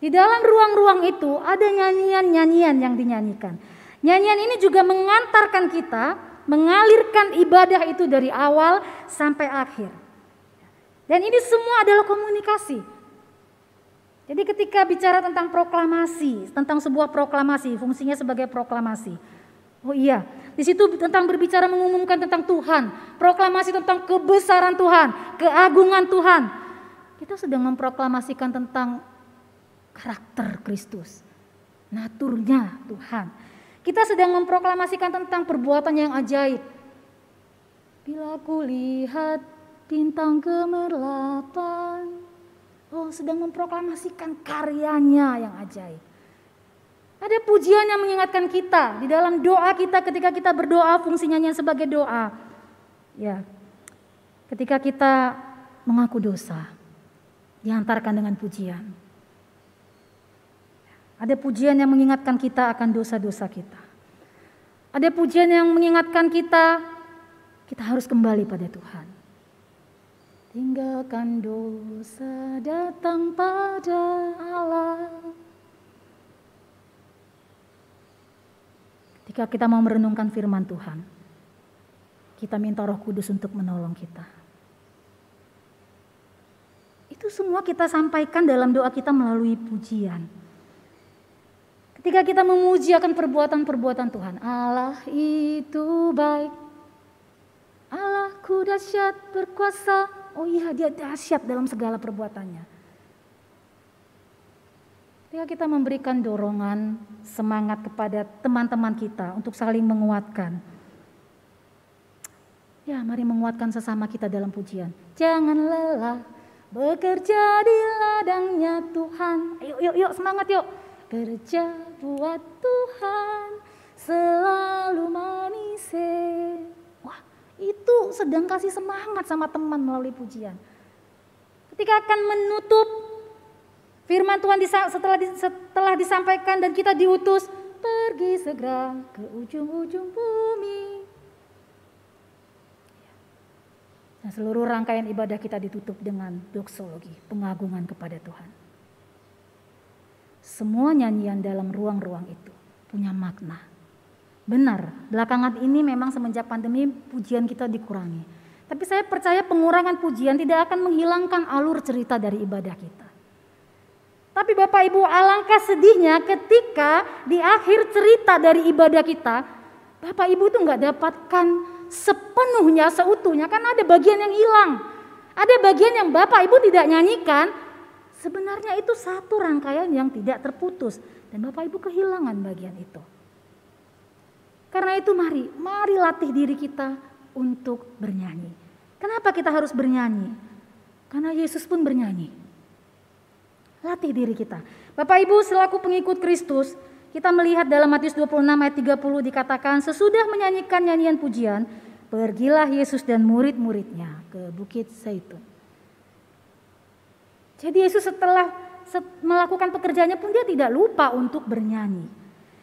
Di dalam ruang-ruang itu ada nyanyian-nyanyian yang dinyanyikan. Nyanyian ini juga mengantarkan kita, mengalirkan ibadah itu dari awal sampai akhir. Dan ini semua adalah komunikasi. Jadi ketika bicara tentang proklamasi, tentang sebuah proklamasi, fungsinya sebagai proklamasi. Oh iya, di situ tentang berbicara mengumumkan tentang Tuhan, proklamasi tentang kebesaran Tuhan, keagungan Tuhan. Kita sedang memproklamasikan tentang karakter Kristus, naturnya Tuhan. Kita sedang memproklamasikan tentang perbuatan yang ajaib. Bila ku lihat bintang gemerlapan, oh sedang memproklamasikan karyanya yang ajaib. Ada pujian yang mengingatkan kita di dalam doa kita ketika kita berdoa, fungsinya sebagai doa. Ya, ketika kita mengaku dosa, diantarkan dengan pujian. Ada pujian yang mengingatkan kita akan dosa-dosa kita. Ada pujian yang mengingatkan kita harus kembali pada Tuhan. Tinggalkan dosa, datang pada Allah. Ketika kita mau merenungkan firman Tuhan, kita minta Roh Kudus untuk menolong kita. Itu semua kita sampaikan dalam doa kita melalui pujian. Ketika kita memuji akan perbuatan-perbuatan Tuhan, Allah itu baik, Allahku dahsyat berkuasa. Oh iya, dia dahsyat dalam segala perbuatannya. Ketika kita memberikan dorongan, semangat kepada teman-teman kita untuk saling menguatkan. Ya, mari menguatkan sesama kita dalam pujian. Jangan lelah bekerja di ladangnya Tuhan. Yuk, semangat yuk. Kerja buat Tuhan selalu manis. Wah, itu sedang kasih semangat sama teman melalui pujian. Ketika akan menutup Firman Tuhan setelah disampaikan dan kita diutus, pergi segera ke ujung-ujung bumi. Nah, seluruh rangkaian ibadah kita ditutup dengan doksologi, pengagungan kepada Tuhan. Semua nyanyian dalam ruang-ruang itu punya makna. Benar, belakangan ini memang semenjak pandemi pujian kita dikurangi. Tapi saya percaya pengurangan pujian tidak akan menghilangkan alur cerita dari ibadah kita. Tapi Bapak Ibu, alangkah sedihnya ketika di akhir cerita dari ibadah kita, Bapak Ibu itu nggak dapatkan sepenuhnya, seutuhnya, kan ada bagian yang hilang. Ada bagian yang Bapak Ibu tidak nyanyikan, sebenarnya itu satu rangkaian yang tidak terputus. Dan Bapak Ibu kehilangan bagian itu. Karena itu mari latih diri kita untuk bernyanyi. Kenapa kita harus bernyanyi? Karena Yesus pun bernyanyi. Latih diri kita. Bapak Ibu selaku pengikut Kristus, kita melihat dalam Matius 26 ayat 30 dikatakan, sesudah menyanyikan nyanyian pujian, pergilah Yesus dan murid-muridnya ke Bukit Zaitun. Jadi Yesus setelah melakukan pekerjaannya pun dia tidak lupa untuk bernyanyi.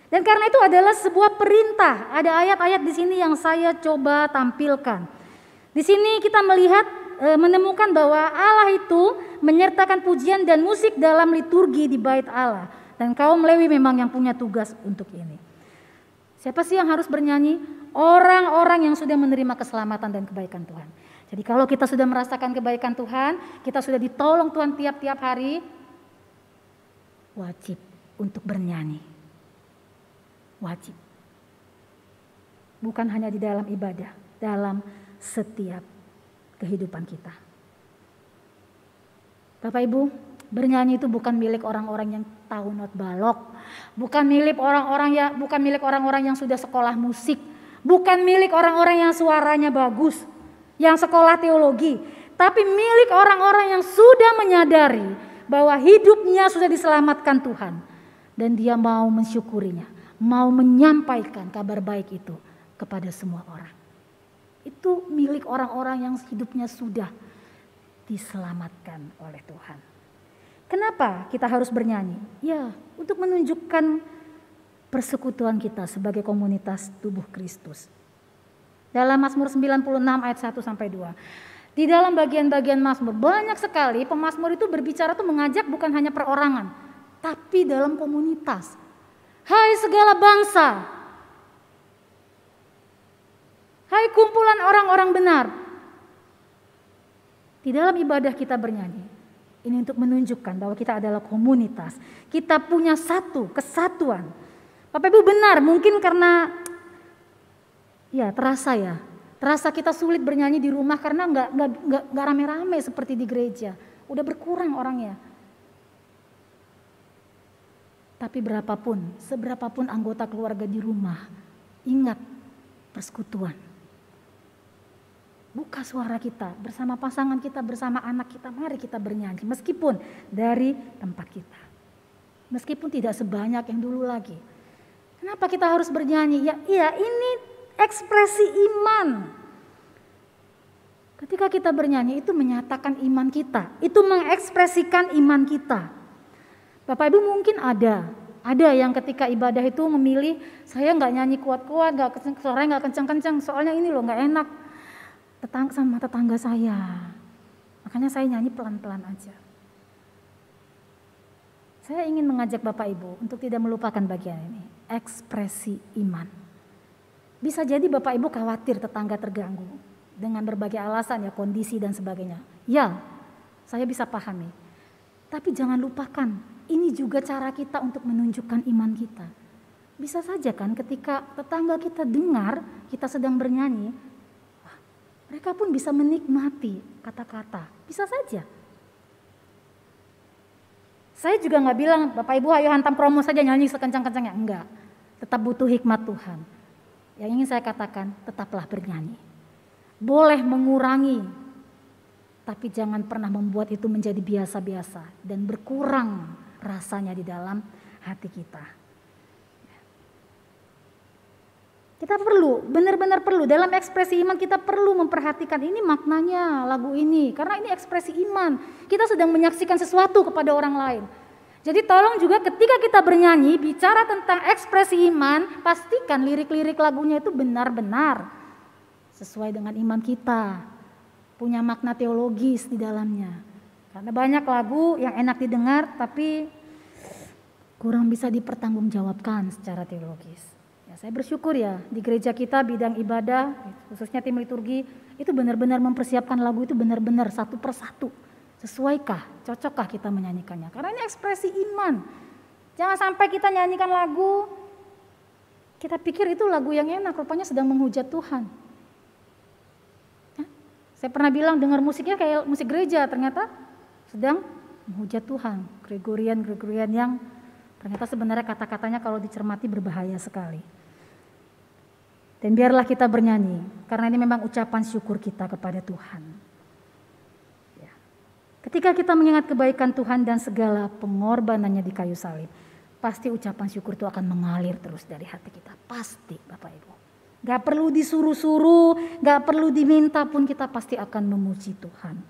Dan karena itu adalah sebuah perintah. Ada ayat-ayat di sini yang saya coba tampilkan. Di sini kita menemukan bahwa Allah itu menyertakan pujian dan musik dalam liturgi di bait Allah. Dan kaum Lewi memang yang punya tugas untuk ini. Siapa sih yang harus bernyanyi? Orang-orang yang sudah menerima keselamatan dan kebaikan Tuhan. Jadi kalau kita sudah merasakan kebaikan Tuhan, kita sudah ditolong Tuhan tiap-tiap hari, wajib untuk bernyanyi. Wajib. Bukan hanya di dalam ibadah, dalam setiap kehidupan kita. Bapak Ibu, bernyanyi itu bukan milik orang-orang yang tahu not balok, bukan milik orang-orang yang sudah sekolah musik, bukan milik orang-orang yang suaranya bagus, yang sekolah teologi, tapi milik orang-orang yang sudah menyadari bahwa hidupnya sudah diselamatkan Tuhan dan dia mau mensyukurinya, mau menyampaikan kabar baik itu kepada semua orang. Itu milik orang-orang yang hidupnya sudah diselamatkan oleh Tuhan. Kenapa kita harus bernyanyi? Ya, untuk menunjukkan persekutuan kita sebagai komunitas tubuh Kristus. Dalam Mazmur 96 ayat 1 sampai 2. Di dalam bagian-bagian Mazmur banyak sekali pemazmur itu berbicara tuh mengajak bukan hanya perorangan, tapi dalam komunitas. Hai segala bangsa, hai kumpulan orang-orang benar. Di dalam ibadah kita bernyanyi. Ini untuk menunjukkan bahwa kita adalah komunitas. Kita punya satu kesatuan. Bapak Ibu benar, mungkin karena terasa kita sulit bernyanyi di rumah karena nggak rame-rame seperti di gereja. Udah berkurang orangnya. Tapi seberapapun anggota keluarga di rumah, ingat persekutuan. Buka suara kita bersama pasangan kita, bersama anak kita, mari kita bernyanyi. Meskipun dari tempat kita. Meskipun tidak sebanyak yang dulu lagi. Kenapa kita harus bernyanyi? Ya ini ekspresi iman. Ketika kita bernyanyi itu menyatakan iman kita. Itu mengekspresikan iman kita. Bapak Ibu mungkin ada yang ketika ibadah itu memilih, saya nggak nyanyi kuat-kuat, suaranya nggak kencang-kencang, soalnya ini loh nggak enak sama tetangga saya. Makanya saya nyanyi pelan-pelan aja. Saya ingin mengajak Bapak Ibu untuk tidak melupakan bagian ini, ekspresi iman. Bisa jadi Bapak Ibu khawatir tetangga terganggu dengan berbagai alasan ya, kondisi dan sebagainya. Ya, saya bisa pahami. Tapi jangan lupakan, ini juga cara kita untuk menunjukkan iman kita. Bisa saja kan ketika tetangga kita dengar kita sedang bernyanyi, mereka pun bisa menikmati kata-kata. Bisa saja. Saya juga nggak bilang, Bapak Ibu ayo hantam promo saja nyanyi sekencang-kencangnya. Enggak. Tetap butuh hikmat Tuhan. Yang ingin saya katakan, tetaplah bernyanyi. Boleh mengurangi, tapi jangan pernah membuat itu menjadi biasa-biasa dan berkurang rasanya di dalam hati kita. Kita perlu, benar-benar perlu, dalam ekspresi iman kita perlu memperhatikan ini maknanya lagu ini. Karena ini ekspresi iman, kita sedang menyaksikan sesuatu kepada orang lain. Jadi tolong juga ketika kita bernyanyi, bicara tentang ekspresi iman, pastikan lirik-lirik lagunya itu benar-benar sesuai dengan iman kita, punya makna teologis di dalamnya. Karena banyak lagu yang enak didengar tapi kurang bisa dipertanggungjawabkan secara teologis. Ya, saya bersyukur ya di gereja kita bidang ibadah, khususnya tim liturgi, itu benar-benar mempersiapkan lagu itu benar-benar satu persatu. Sesuaikah, cocokkah kita menyanyikannya? Karena ini ekspresi iman. Jangan sampai kita nyanyikan lagu, kita pikir itu lagu yang enak, rupanya sedang menghujat Tuhan. Saya pernah bilang dengar musiknya kayak musik gereja, ternyata sedang menghujat Tuhan. Gregorian yang ternyata sebenarnya kata-katanya kalau dicermati berbahaya sekali. Dan biarlah kita bernyanyi, karena ini memang ucapan syukur kita kepada Tuhan. Ketika kita mengingat kebaikan Tuhan dan segala pengorbanannya di kayu salib, pasti ucapan syukur itu akan mengalir terus dari hati kita. Pasti Bapak Ibu. Gak perlu disuruh-suruh, gak perlu diminta pun kita pasti akan memuji Tuhan.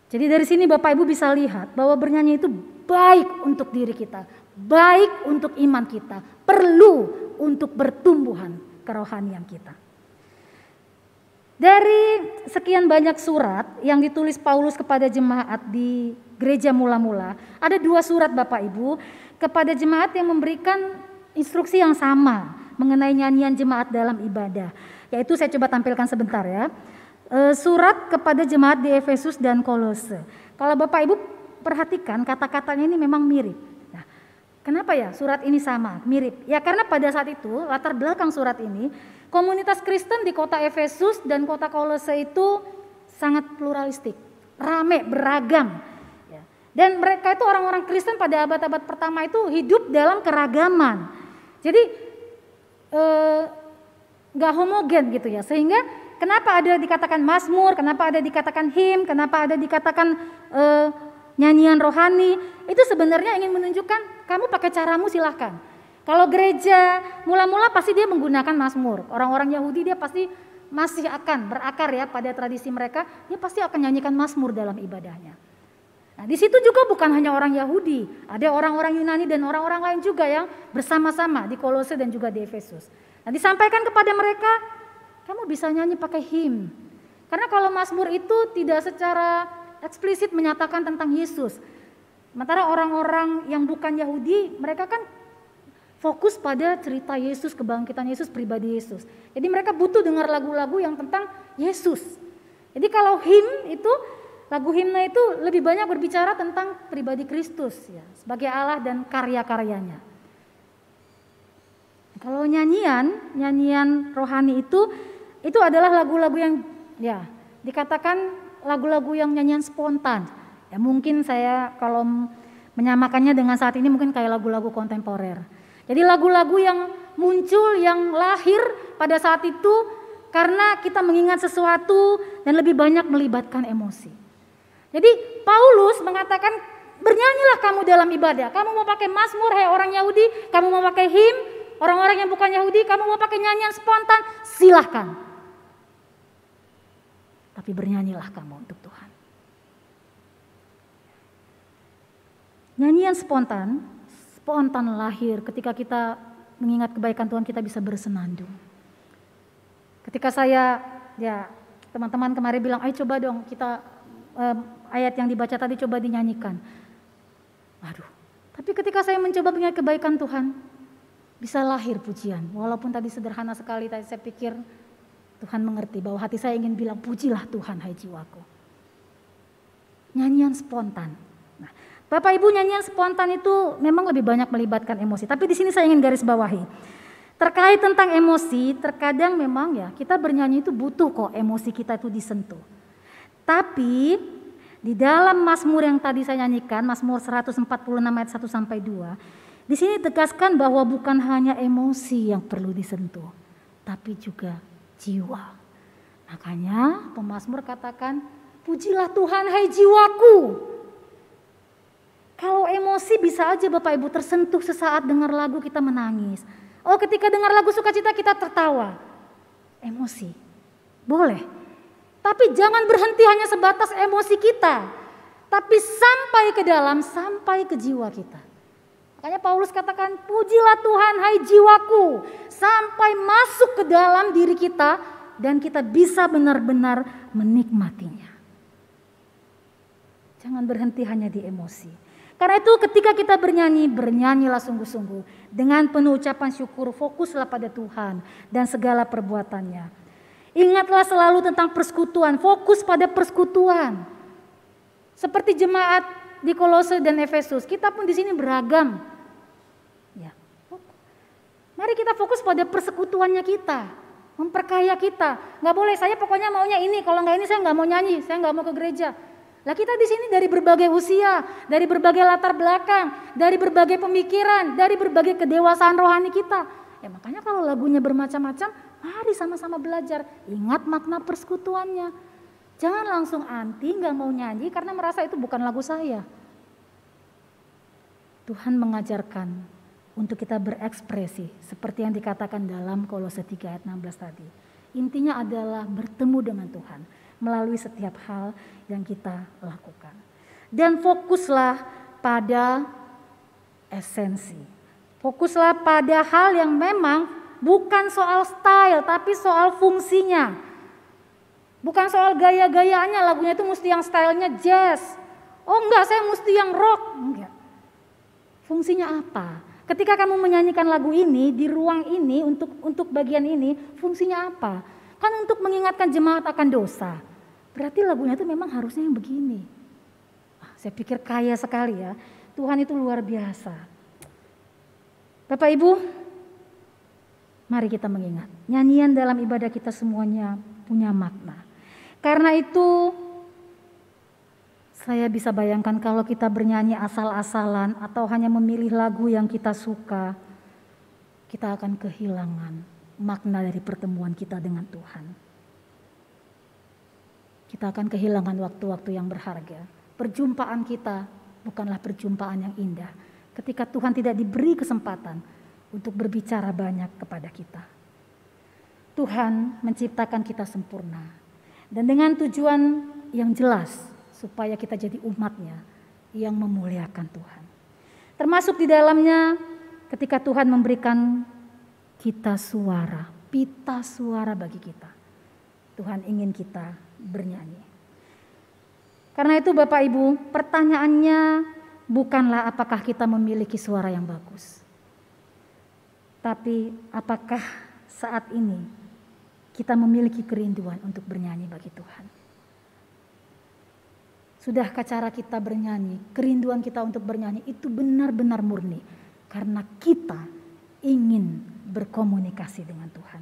Jadi dari sini Bapak Ibu bisa lihat bahwa bernyanyi itu baik untuk diri kita, baik untuk iman kita, perlu untuk pertumbuhan kerohanian kita. Dari sekian banyak surat yang ditulis Paulus kepada jemaat di gereja mula-mula, ada 2 surat Bapak Ibu kepada jemaat yang memberikan instruksi yang sama mengenai nyanyian jemaat dalam ibadah. Yaitu saya coba tampilkan sebentar ya. Surat kepada jemaat di Efesus dan Kolose. Kalau Bapak Ibu perhatikan kata-katanya ini memang mirip. Nah, kenapa ya surat ini sama, mirip? Ya karena pada saat itu latar belakang surat ini, komunitas Kristen di kota Efesus dan kota Kolose itu sangat pluralistik, rame, beragam. Dan mereka itu orang-orang Kristen pada abad-abad pertama itu hidup dalam keragaman. Jadi gak homogen gitu ya. Sehingga kenapa ada dikatakan mazmur, kenapa ada dikatakan him, kenapa ada dikatakan nyanyian rohani. Itu sebenarnya ingin menunjukkan kamu pakai caramu silahkan. Kalau gereja mula-mula pasti dia menggunakan mazmur. Orang-orang Yahudi dia pasti masih akan berakar ya pada tradisi mereka. Dia pasti akan nyanyikan mazmur dalam ibadahnya. Nah di situ juga bukan hanya orang Yahudi. Ada orang-orang Yunani dan orang-orang lain juga yang bersama-sama di Kolose dan juga di Efesus. Nah disampaikan kepada mereka, kamu bisa nyanyi pakai him. Karena kalau mazmur itu tidak secara eksplisit menyatakan tentang Yesus. Sementara orang-orang yang bukan Yahudi mereka kan fokus pada cerita Yesus, kebangkitan Yesus, pribadi Yesus. Jadi mereka butuh dengar lagu-lagu yang tentang Yesus. Jadi kalau him itu, lagu himna itu lebih banyak berbicara tentang pribadi Kristus ya, sebagai Allah dan karya-karyanya. Kalau nyanyian rohani itu adalah lagu-lagu yang ya dikatakan lagu-lagu yang nyanyian spontan. Ya mungkin saya kalau menyamakannya dengan saat ini mungkin kayak lagu-lagu kontemporer. Jadi lagu-lagu yang muncul, yang lahir pada saat itu karena kita mengingat sesuatu dan lebih banyak melibatkan emosi. Jadi Paulus mengatakan bernyanyilah kamu dalam ibadah. Kamu mau pakai mazmur, hai orang Yahudi, kamu mau pakai him, orang-orang yang bukan Yahudi, kamu mau pakai nyanyian spontan, silahkan. Tapi bernyanyilah kamu untuk Tuhan. Nyanyian spontan lahir ketika kita mengingat kebaikan Tuhan, kita bisa bersenandung. Ketika saya, ya teman-teman kemarin bilang, ayo coba dong kita ayat yang dibaca tadi coba dinyanyikan. Waduh, tapi ketika saya mencoba mengingat kebaikan Tuhan, bisa lahir pujian. Walaupun tadi sederhana sekali, tadi saya pikir Tuhan mengerti bahwa hati saya ingin bilang, pujilah Tuhan hai jiwaku. Nyanyian spontan. Bapak Ibu, nyanyian spontan itu memang lebih banyak melibatkan emosi. Tapi di sini saya ingin garis bawahi. Terkait tentang emosi, terkadang memang ya kita bernyanyi itu butuh kok emosi kita itu disentuh. Tapi di dalam mazmur yang tadi saya nyanyikan, Mazmur 146 ayat 1 sampai 2, di sini tegaskan bahwa bukan hanya emosi yang perlu disentuh, tapi juga jiwa. Makanya pemazmur katakan, pujilah Tuhan hai jiwaku. Kalau emosi bisa aja Bapak Ibu tersentuh sesaat dengar lagu kita menangis. Oh ketika dengar lagu sukacita kita tertawa. Emosi, boleh. Tapi jangan berhenti hanya sebatas emosi kita. tapi sampai ke dalam, sampai ke jiwa kita. Makanya Paulus katakan, pujilah Tuhan hai jiwaku, sampai masuk ke dalam diri kita dan kita bisa benar-benar menikmatinya. Jangan berhenti hanya di emosi. Karena itu ketika kita bernyanyi, bernyanyilah sungguh-sungguh. Dengan penuh ucapan syukur, fokuslah pada Tuhan dan segala perbuatannya. Ingatlah selalu tentang persekutuan, fokus pada persekutuan. Seperti jemaat di Kolose dan Efesus, kita pun di sini beragam. Ya. Mari kita fokus pada persekutuannya kita, memperkaya kita. Nggak boleh, saya pokoknya maunya ini, kalau nggak ini saya nggak mau nyanyi, saya nggak mau ke gereja. Lah kita di sini dari berbagai usia, dari berbagai latar belakang, dari berbagai pemikiran, dari berbagai kedewasaan rohani kita. Ya makanya kalau lagunya bermacam-macam, mari sama-sama belajar. Ingat makna persekutuannya. Jangan langsung anti, nggak mau nyanyi karena merasa itu bukan lagu saya. Tuhan mengajarkan untuk kita berekspresi seperti yang dikatakan dalam Kolose 3 ayat 16 tadi. Intinya adalah bertemu dengan Tuhan melalui setiap hal yang kita lakukan. Dan fokuslah pada esensi. Fokuslah pada hal yang memang bukan soal style tapi soal fungsinya. Bukan soal gaya-gayaannya, lagunya itu mesti yang stylenya jazz. Oh enggak, saya mesti yang rock. Enggak. Fungsinya apa? Ketika kamu menyanyikan lagu ini di ruang ini untuk bagian ini, fungsinya apa? Kan untuk mengingatkan jemaat akan dosa. Berarti lagunya itu memang harusnya yang begini. Saya pikir kaya sekali ya. Tuhan itu luar biasa. Bapak Ibu, mari kita mengingat. Nyanyian dalam ibadah kita semuanya punya makna. Karena itu saya bisa bayangkan kalau kita bernyanyi asal-asalan atau hanya memilih lagu yang kita suka, kita akan kehilangan makna dari pertemuan kita dengan Tuhan. Kita akan kehilangan waktu-waktu yang berharga. Perjumpaan kita bukanlah perjumpaan yang indah ketika Tuhan tidak diberi kesempatan untuk berbicara banyak kepada kita. Tuhan menciptakan kita sempurna dan dengan tujuan yang jelas supaya kita jadi umatnya yang memuliakan Tuhan. Termasuk di dalamnya ketika Tuhan memberikan kita suara, pita suara bagi kita. Tuhan ingin kita bernyanyi. Karena itu Bapak Ibu, pertanyaannya bukanlah apakah kita memiliki suara yang bagus. Tapi apakah saat ini kita memiliki kerinduan untuk bernyanyi bagi Tuhan. Sudahkah cara kita bernyanyi, kerinduan kita untuk bernyanyi itu benar-benar murni. Karena kita ingin berkomunikasi dengan Tuhan.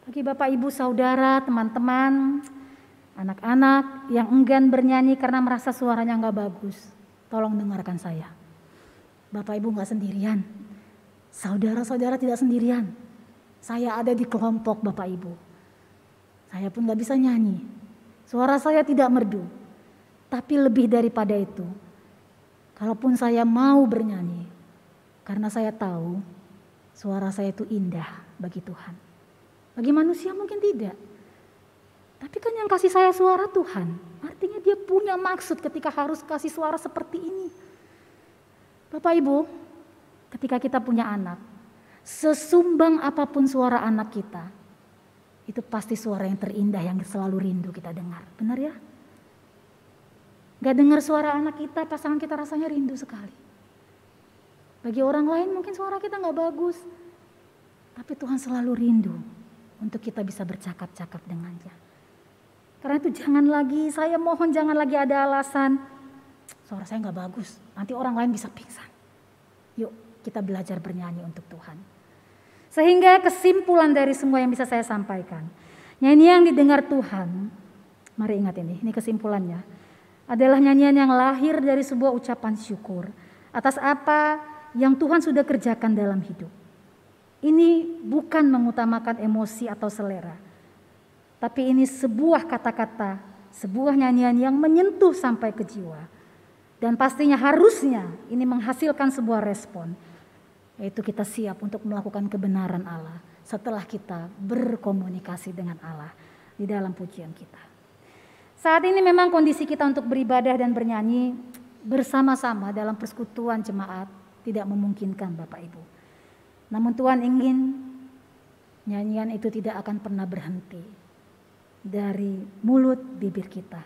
Bagi Bapak Ibu Saudara, teman-teman, anak-anak yang enggan bernyanyi karena merasa suaranya gak bagus. Tolong dengarkan saya. Bapak Ibu gak sendirian. Saudara-saudara tidak sendirian. Saya ada di kelompok Bapak Ibu. Saya pun gak bisa nyanyi. Suara saya tidak merdu. Tapi lebih daripada itu, kalaupun saya mau bernyanyi, karena saya tahu suara saya itu indah bagi Tuhan. Bagi manusia mungkin tidak. Tapi kan yang kasih saya suara Tuhan. Artinya dia punya maksud ketika harus kasih suara seperti ini. Bapak Ibu, ketika kita punya anak, sesumbang apapun suara anak kita, itu pasti suara yang terindah yang selalu rindu kita dengar. Benar ya? Gak dengar suara anak kita, pasangan kita rasanya rindu sekali. Bagi orang lain mungkin suara kita gak bagus. Tapi Tuhan selalu rindu untuk kita bisa bercakap-cakap dengannya. Karena itu saya mohon jangan lagi ada alasan. Suara saya gak bagus, nanti orang lain bisa pingsan. Yuk kita belajar bernyanyi untuk Tuhan. Sehingga kesimpulan dari semua yang bisa saya sampaikan. Nyanyian yang didengar Tuhan, mari ingat ini kesimpulannya. Adalah nyanyian yang lahir dari sebuah ucapan syukur. Atas apa yang Tuhan sudah kerjakan dalam hidup. Ini bukan mengutamakan emosi atau selera. Tapi ini sebuah kata-kata, sebuah nyanyian yang menyentuh sampai ke jiwa. Dan pastinya harusnya ini menghasilkan sebuah respon. Yaitu kita siap untuk melakukan kebenaran Allah setelah kita berkomunikasi dengan Allah di dalam pujian kita. Saat ini memang kondisi kita untuk beribadah dan bernyanyi bersama-sama dalam persekutuan jemaat tidak memungkinkan Bapak Ibu. Namun Tuhan ingin nyanyian itu tidak akan pernah berhenti dari mulut bibir kita.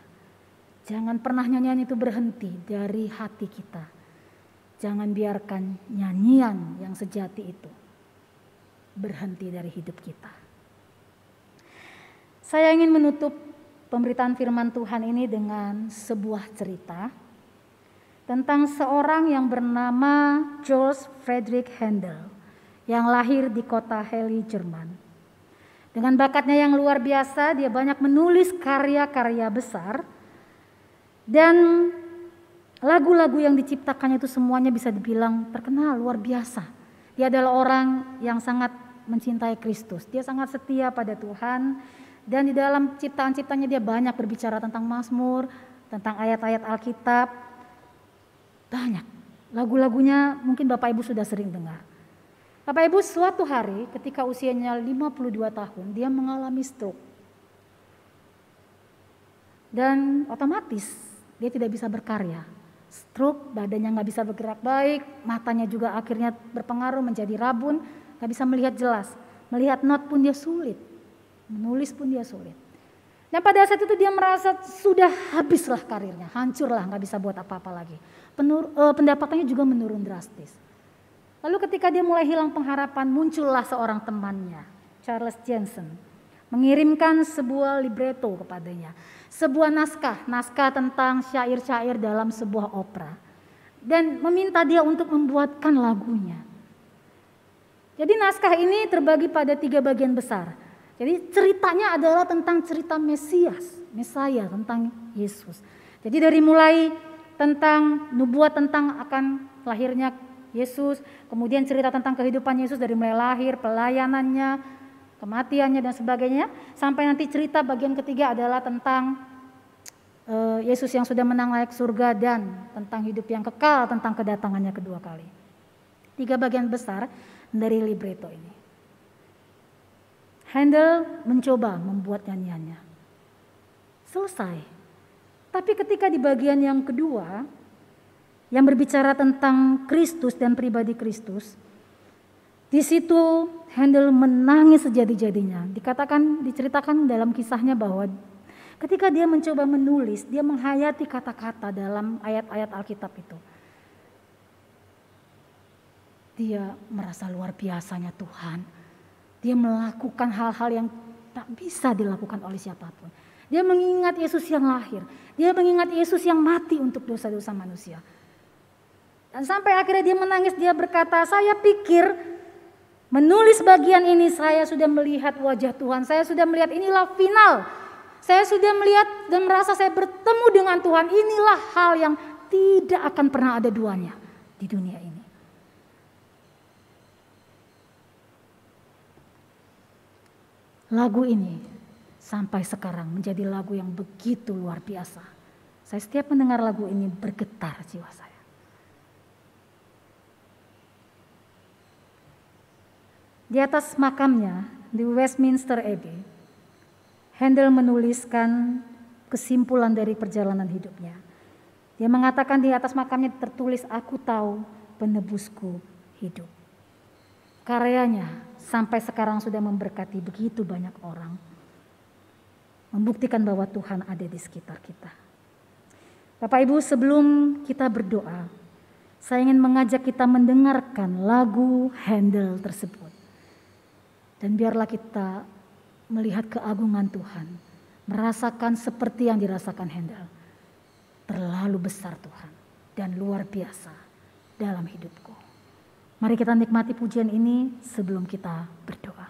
Jangan pernah nyanyian itu berhenti dari hati kita. Jangan biarkan nyanyian yang sejati itu berhenti dari hidup kita. Saya ingin menutup pemberitaan firman Tuhan ini dengan sebuah cerita tentang seorang yang bernama George Friedrich Handel yang lahir di kota Halle, Jerman. Dengan bakatnya yang luar biasa, dia banyak menulis karya-karya besar dan lagu-lagu yang diciptakannya itu semuanya bisa dibilang terkenal, luar biasa. Dia adalah orang yang sangat mencintai Kristus. Dia sangat setia pada Tuhan. Dan di dalam ciptaan-ciptaannya dia banyak berbicara tentang Mazmur, tentang ayat-ayat Alkitab. Banyak. Lagu-lagunya mungkin Bapak Ibu sudah sering dengar. Bapak Ibu, suatu hari ketika usianya 52 tahun, dia mengalami stroke. Dan otomatis dia tidak bisa berkarya. Stroke, badannya nggak bisa bergerak baik, matanya juga akhirnya berpengaruh menjadi rabun, nggak bisa melihat jelas. Melihat not pun dia sulit, menulis pun dia sulit. Dan pada saat itu dia merasa sudah habislah karirnya, hancurlah, nggak bisa buat apa-apa lagi. Pendapatannya juga menurun drastis. Lalu ketika dia mulai hilang pengharapan, muncullah seorang temannya, Charles Jansen, mengirimkan sebuah libretto kepadanya. Sebuah naskah tentang syair-syair dalam sebuah opera. Dan meminta dia untuk membuatkan lagunya. Jadi naskah ini terbagi pada 3 bagian besar. Jadi ceritanya adalah tentang cerita Mesaya, tentang Yesus. Jadi dari mulai tentang nubuat tentang akan lahirnya Yesus, kemudian cerita tentang kehidupan Yesus dari mulai lahir, pelayanannya, kematiannya dan sebagainya, sampai nanti cerita bagian ketiga adalah tentang Yesus yang sudah menang naik surga dan tentang hidup yang kekal, tentang kedatangannya kedua kali. 3 bagian besar dari libretto ini. Handel mencoba membuat nyanyiannya. Selesai. Tapi ketika di bagian yang kedua, yang berbicara tentang Kristus dan pribadi Kristus, di situ Handel menangis sejadi-jadinya. Diceritakan dalam kisahnya bahwa ketika dia mencoba menulis, dia menghayati kata-kata dalam ayat-ayat Alkitab itu. Dia merasa luar biasanya Tuhan. Dia melakukan hal-hal yang tak bisa dilakukan oleh siapapun. Dia mengingat Yesus yang lahir. Dia mengingat Yesus yang mati untuk dosa-dosa manusia. Dan sampai akhirnya dia menangis, dia berkata, saya pikir menulis bagian ini saya sudah melihat wajah Tuhan. Saya sudah melihat inilah final. Saya sudah melihat dan merasa saya bertemu dengan Tuhan. Inilah hal yang tidak akan pernah ada duanya di dunia ini. Lagu ini sampai sekarang menjadi lagu yang begitu luar biasa. Saya setiap mendengar lagu ini bergetar jiwa saya. Di atas makamnya di Westminster Abbey, Handel menuliskan kesimpulan dari perjalanan hidupnya. Dia mengatakan di atas makamnya tertulis, aku tahu penebusku hidup. Karyanya sampai sekarang sudah memberkati begitu banyak orang. Membuktikan bahwa Tuhan ada di sekitar kita. Bapak Ibu, sebelum kita berdoa, saya ingin mengajak kita mendengarkan lagu Handel tersebut. Dan biarlah kita melihat keagungan Tuhan, merasakan seperti yang dirasakan Handel. Terlalu besar Tuhan dan luar biasa dalam hidupku. Mari kita nikmati pujian ini sebelum kita berdoa.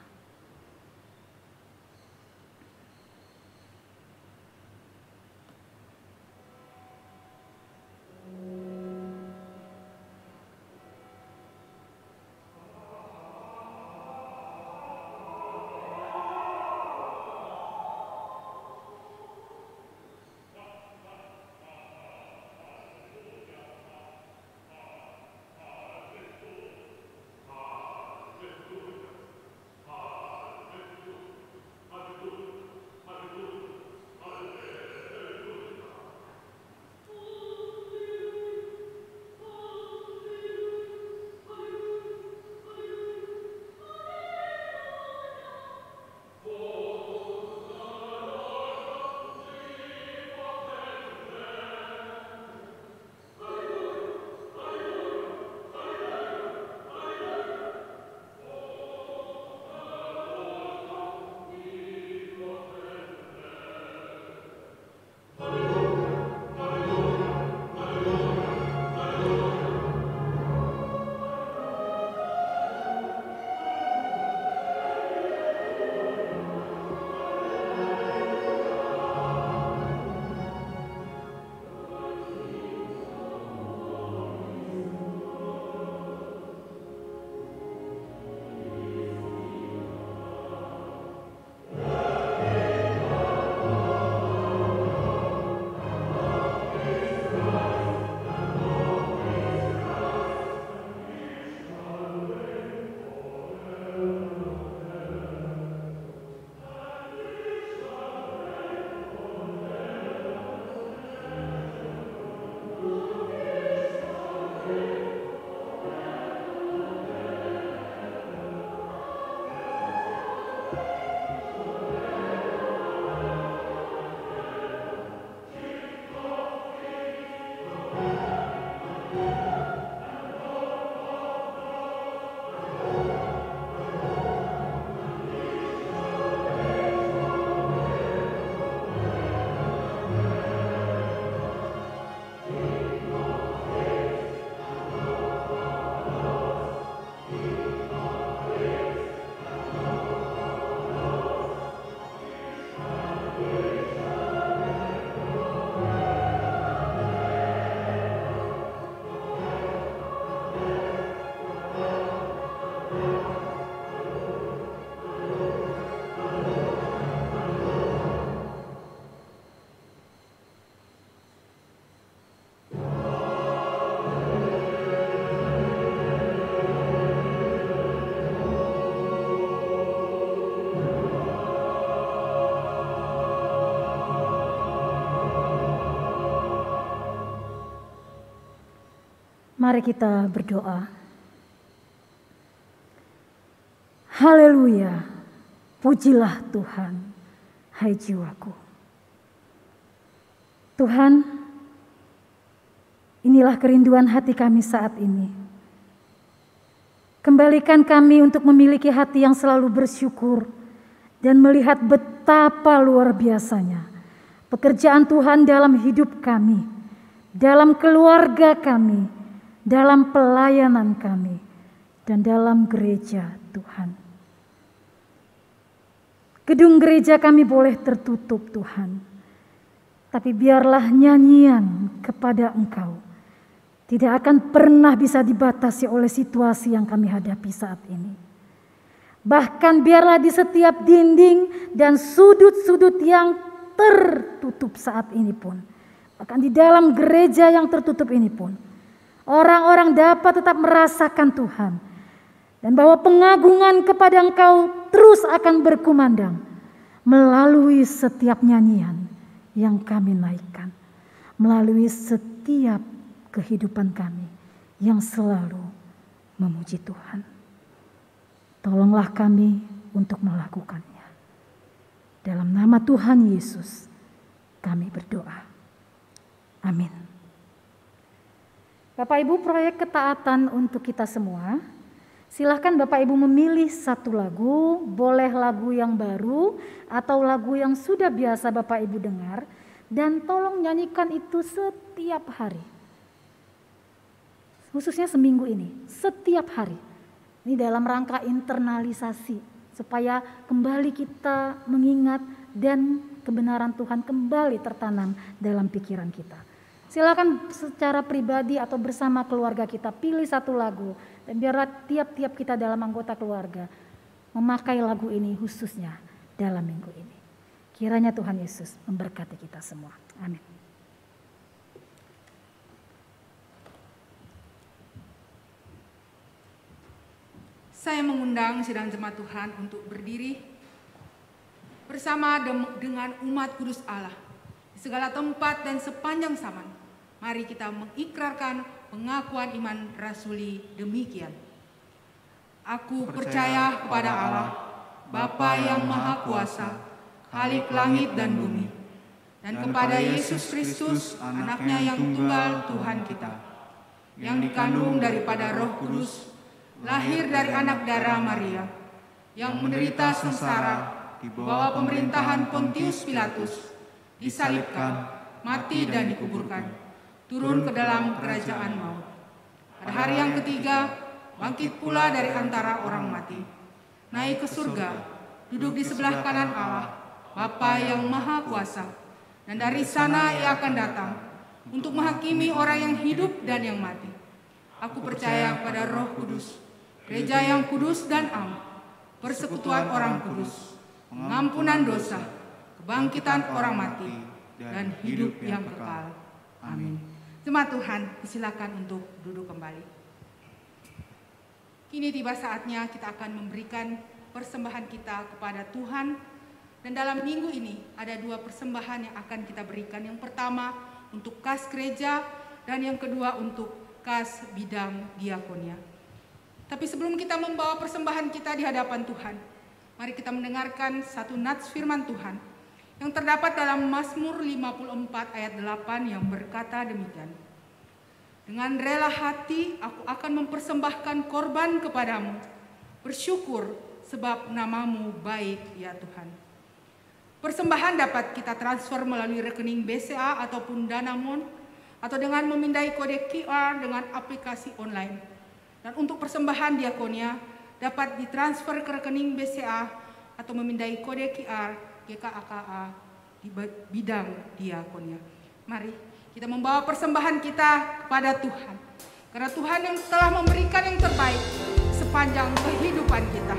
Mari kita berdoa. Haleluya, pujilah Tuhan, hai jiwaku. Tuhan, inilah kerinduan hati kami saat ini. Kembalikan kami untuk memiliki hati yang selalu bersyukur dan melihat betapa luar biasanya pekerjaan Tuhan dalam hidup kami, dalam keluarga kami, dalam pelayanan kami, dan dalam gereja Tuhan. Gedung gereja kami boleh tertutup Tuhan, tapi biarlah nyanyian kepada Engkau tidak akan pernah bisa dibatasi oleh situasi yang kami hadapi saat ini. Bahkan biarlah di setiap dinding dan sudut-sudut yang tertutup saat ini pun, bahkan di dalam gereja yang tertutup ini pun, orang-orang dapat tetap merasakan Tuhan. Dan bahwa pengagungan kepada Engkau terus akan berkumandang melalui setiap nyanyian yang kami naikkan. Melalui setiap kehidupan kami yang selalu memuji Tuhan. Tolonglah kami untuk melakukannya. Dalam nama Tuhan Yesus kami berdoa. Amin. Bapak Ibu, proyek ketaatan untuk kita semua. Silahkan Bapak Ibu memilih satu lagu, boleh lagu yang baru atau lagu yang sudah biasa Bapak Ibu dengar. Dan tolong nyanyikan itu setiap hari. Khususnya seminggu ini, setiap hari. Ini dalam rangka internalisasi, supaya kembali kita mengingat dan kebenaran Tuhan kembali tertanam dalam pikiran kita. Silakan secara pribadi atau bersama keluarga kita pilih satu lagu. Dan biarlah tiap-tiap kita dalam anggota keluarga memakai lagu ini khususnya dalam minggu ini. Kiranya Tuhan Yesus memberkati kita semua. Amin. Saya mengundang sidang jemaat Tuhan untuk berdiri bersama dengan umat kudus Allah di segala tempat dan sepanjang zaman. Mari kita mengikrarkan pengakuan iman rasuli demikian. Aku percaya kepada Allah, Bapa yang Maha Kuasa, Khalik langit dan bumi, dan kepada Yesus Kristus, anaknya yang tunggal Tuhan kita, yang dikandung daripada Roh Kudus, lahir dari anak darah Maria, yang menderita sengsara di bawah pemerintahan Pontius Pilatus, disalibkan, mati dan dikuburkan, turun ke dalam kerajaan maut. Pada hari yang ketiga, bangkit pula dari antara orang mati, naik ke surga, duduk di sebelah kanan Allah, Bapa yang Maha Kuasa, dan dari sana Ia akan datang untuk menghakimi orang yang hidup dan yang mati. Aku percaya pada Roh Kudus, gereja yang kudus dan am, persekutuan orang kudus, pengampunan dosa, kebangkitan orang mati, dan hidup yang kekal. Amin. Jemaat Tuhan, disilakan untuk duduk kembali. Kini tiba saatnya kita akan memberikan persembahan kita kepada Tuhan. Dan dalam minggu ini ada dua persembahan yang akan kita berikan. Yang pertama untuk kas gereja dan yang kedua untuk kas bidang diakonia. Tapi sebelum kita membawa persembahan kita di hadapan Tuhan, mari kita mendengarkan satu nats firman Tuhan yang terdapat dalam Mazmur 54 ayat 8 yang berkata demikian. Dengan rela hati aku akan mempersembahkan korban kepadamu, bersyukur sebab namamu baik ya Tuhan. Persembahan dapat kita transfer melalui rekening BCA ataupun Danamon, atau dengan memindai kode QR dengan aplikasi online. Dan untuk persembahan diakonia dapat ditransfer ke rekening BCA atau memindai kode QR GKAKA di bidang diakonia. Mari kita membawa persembahan kita kepada Tuhan. Karena Tuhan yang telah memberikan yang terbaik sepanjang kehidupan kita.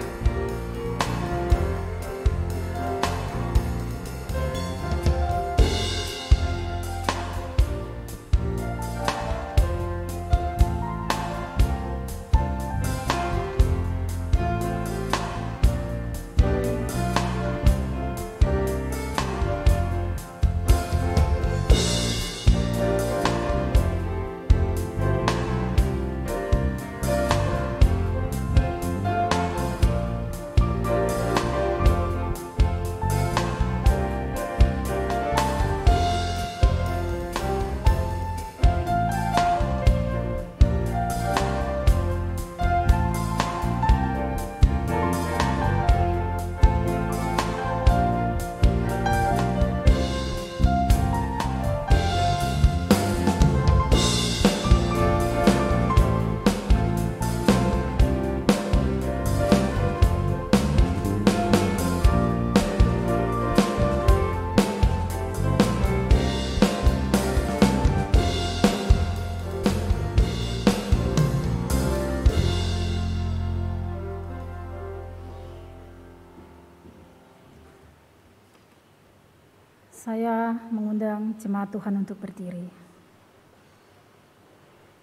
Saya mengundang jemaat Tuhan untuk berdiri.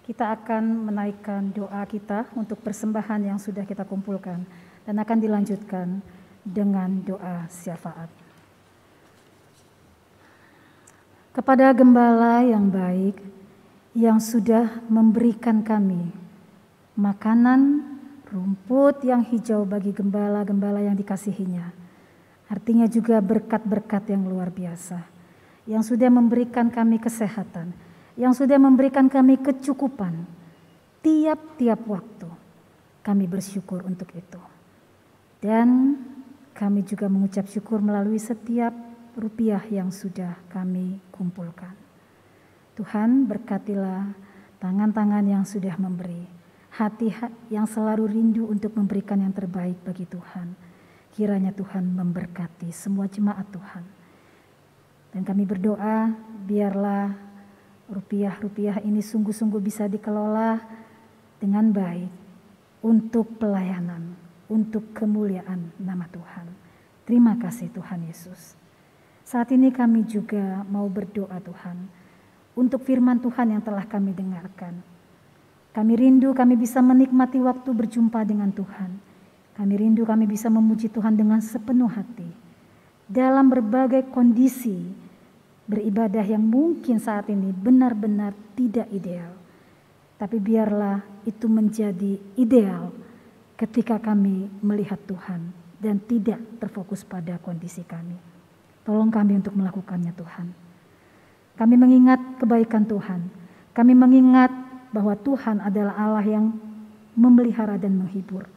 Kita akan menaikkan doa kita untuk persembahan yang sudah kita kumpulkan dan akan dilanjutkan dengan doa syafaat. Kepada Gembala yang baik, yang sudah memberikan kami makanan, rumput yang hijau bagi gembala-gembala yang dikasihinya. Artinya juga berkat-berkat yang luar biasa, yang sudah memberikan kami kesehatan, yang sudah memberikan kami kecukupan tiap-tiap waktu. Kami bersyukur untuk itu. Dan kami juga mengucap syukur melalui setiap rupiah yang sudah kami kumpulkan. Tuhan, berkatilah tangan-tangan yang sudah memberi, hati yang selalu rindu untuk memberikan yang terbaik bagi Tuhan. Kiranya Tuhan memberkati semua jemaat Tuhan. Dan kami berdoa, biarlah rupiah-rupiah ini sungguh-sungguh bisa dikelola dengan baik untuk pelayanan, untuk kemuliaan nama Tuhan. Terima kasih Tuhan Yesus. Saat ini kami juga mau berdoa Tuhan, untuk firman Tuhan yang telah kami dengarkan. Kami rindu kami bisa menikmati waktu berjumpa dengan Tuhan. Kami rindu kami bisa memuji Tuhan dengan sepenuh hati. Dalam berbagai kondisi beribadah yang mungkin saat ini benar-benar tidak ideal. Tapi biarlah itu menjadi ideal ketika kami melihat Tuhan dan tidak terfokus pada kondisi kami. Tolong kami untuk melakukannya Tuhan. Kami mengingat kebaikan Tuhan. Kami mengingat bahwa Tuhan adalah Allah yang memelihara dan menghibur.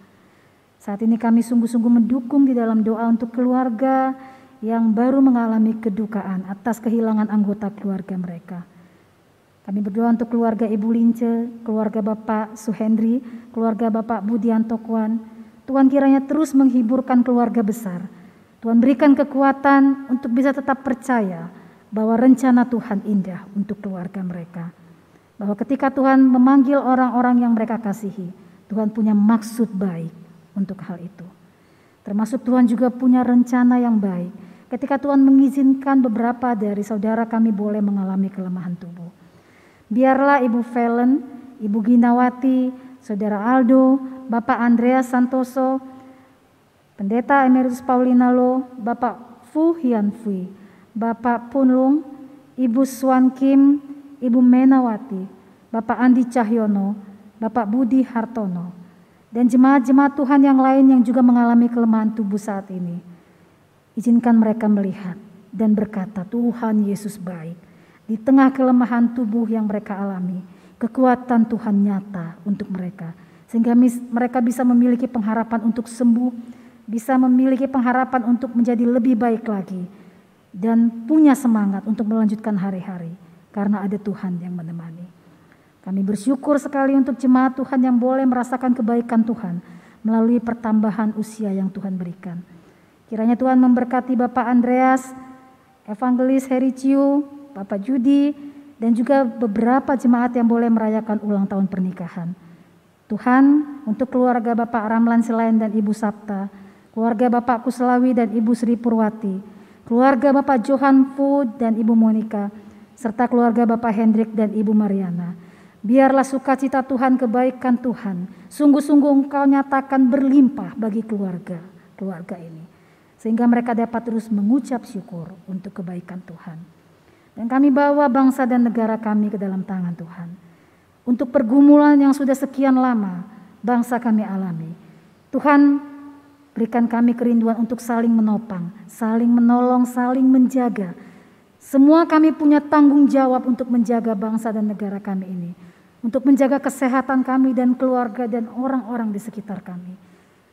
Saat ini kami sungguh-sungguh mendukung di dalam doa untuk keluarga yang baru mengalami kedukaan atas kehilangan anggota keluarga mereka. Kami berdoa untuk keluarga Ibu Lince, keluarga Bapak Suhendri, keluarga Bapak Budianto Kwan. Tuhan kiranya terus menghiburkan keluarga besar. Tuhan berikan kekuatan untuk bisa tetap percaya bahwa rencana Tuhan indah untuk keluarga mereka. Bahwa ketika Tuhan memanggil orang-orang yang mereka kasihi, Tuhan punya maksud baik untuk hal itu. Termasuk Tuhan juga punya rencana yang baik ketika Tuhan mengizinkan beberapa dari saudara kami boleh mengalami kelemahan tubuh. Biarlah Ibu Velen, Ibu Ginawati, Saudara Aldo, Bapak Andreas Santoso, Pendeta Emeritus Paulina Lo, Bapak Fu Hian Fui, Bapak Punlung, Ibu Swan Kim, Ibu Menawati, Bapak Andi Cahyono, Bapak Budi Hartono, dan jemaat-jemaat Tuhan yang lain yang juga mengalami kelemahan tubuh saat ini. Izinkan mereka melihat dan berkata, Tuhan Yesus baik. Di tengah kelemahan tubuh yang mereka alami, kekuatan Tuhan nyata untuk mereka. Sehingga mereka bisa memiliki pengharapan untuk sembuh, bisa memiliki pengharapan untuk menjadi lebih baik lagi. Dan punya semangat untuk melanjutkan hari-hari karena ada Tuhan yang menemani. Kami bersyukur sekali untuk jemaat Tuhan yang boleh merasakan kebaikan Tuhan melalui pertambahan usia yang Tuhan berikan. Kiranya Tuhan memberkati Bapak Andreas, Evangelis Hericiu, Bapak Judi, dan juga beberapa jemaat yang boleh merayakan ulang tahun pernikahan. Tuhan, untuk keluarga Bapak Ramlan Selain dan Ibu Sabta, keluarga Bapak Kuslawi dan Ibu Sri Purwati, keluarga Bapak Johan Fu dan Ibu Monika, serta keluarga Bapak Hendrik dan Ibu Mariana. Biarlah sukacita Tuhan, kebaikan Tuhan, sungguh-sungguh Engkau nyatakan berlimpah bagi keluarga ini. Sehingga mereka dapat terus mengucap syukur untuk kebaikan Tuhan. Dan kami bawa bangsa dan negara kami ke dalam tangan Tuhan. Untuk pergumulan yang sudah sekian lama bangsa kami alami. Tuhan, berikan kami kerinduan untuk saling menopang, saling menolong, saling menjaga. Semua kami punya tanggung jawab untuk menjaga bangsa dan negara kami ini. Untuk menjaga kesehatan kami dan keluarga dan orang-orang di sekitar kami.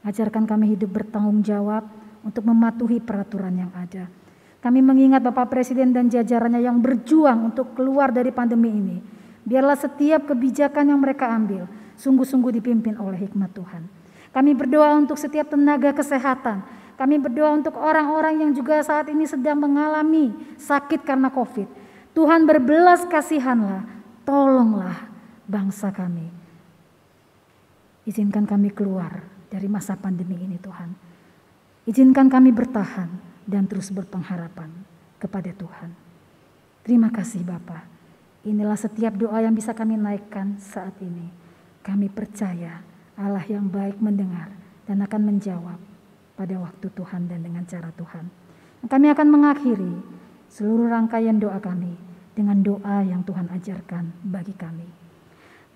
Ajarkan kami hidup bertanggung jawab untuk mematuhi peraturan yang ada. Kami mengingat Bapak Presiden dan jajarannya yang berjuang untuk keluar dari pandemi ini. Biarlah setiap kebijakan yang mereka ambil sungguh-sungguh dipimpin oleh hikmat Tuhan. Kami berdoa untuk setiap tenaga kesehatan. Kami berdoa untuk orang-orang yang juga saat ini sedang mengalami sakit karena COVID. Tuhan berbelas kasihanlah, tolonglah bangsa kami. Izinkan kami keluar dari masa pandemi ini Tuhan. Izinkan kami bertahan dan terus berpengharapan. kepada Tuhan. Terima kasih Bapa. Inilah setiap doa yang bisa kami naikkan saat ini. Kami percaya Allah yang baik mendengar dan akan menjawab pada waktu Tuhan dan dengan cara Tuhan. Kami akan mengakhiri seluruh rangkaian doa kami dengan doa yang Tuhan ajarkan bagi kami.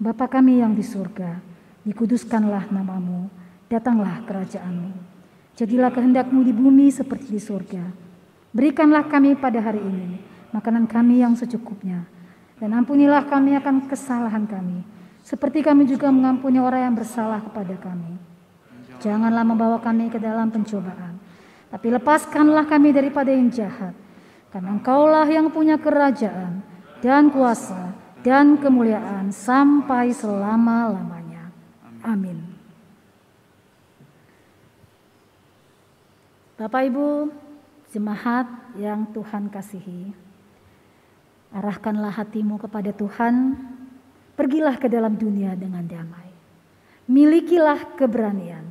Bapa kami yang di surga, dikuduskanlah nama-Mu, datanglah kerajaan-Mu. Jadilah kehendak-Mu di bumi seperti di surga. Berikanlah kami pada hari ini makanan kami yang secukupnya. Dan ampunilah kami akan kesalahan kami, seperti kami juga mengampuni orang yang bersalah kepada kami. Janganlah membawa kami ke dalam pencobaan, tapi lepaskanlah kami daripada yang jahat. Karena Engkaulah yang punya kerajaan dan kuasa dan kemuliaan sampai selama-lamanya. Amin. Bapak Ibu, jemaat yang Tuhan kasihi, arahkanlah hatimu kepada Tuhan, pergilah ke dalam dunia dengan damai. Milikilah keberanian,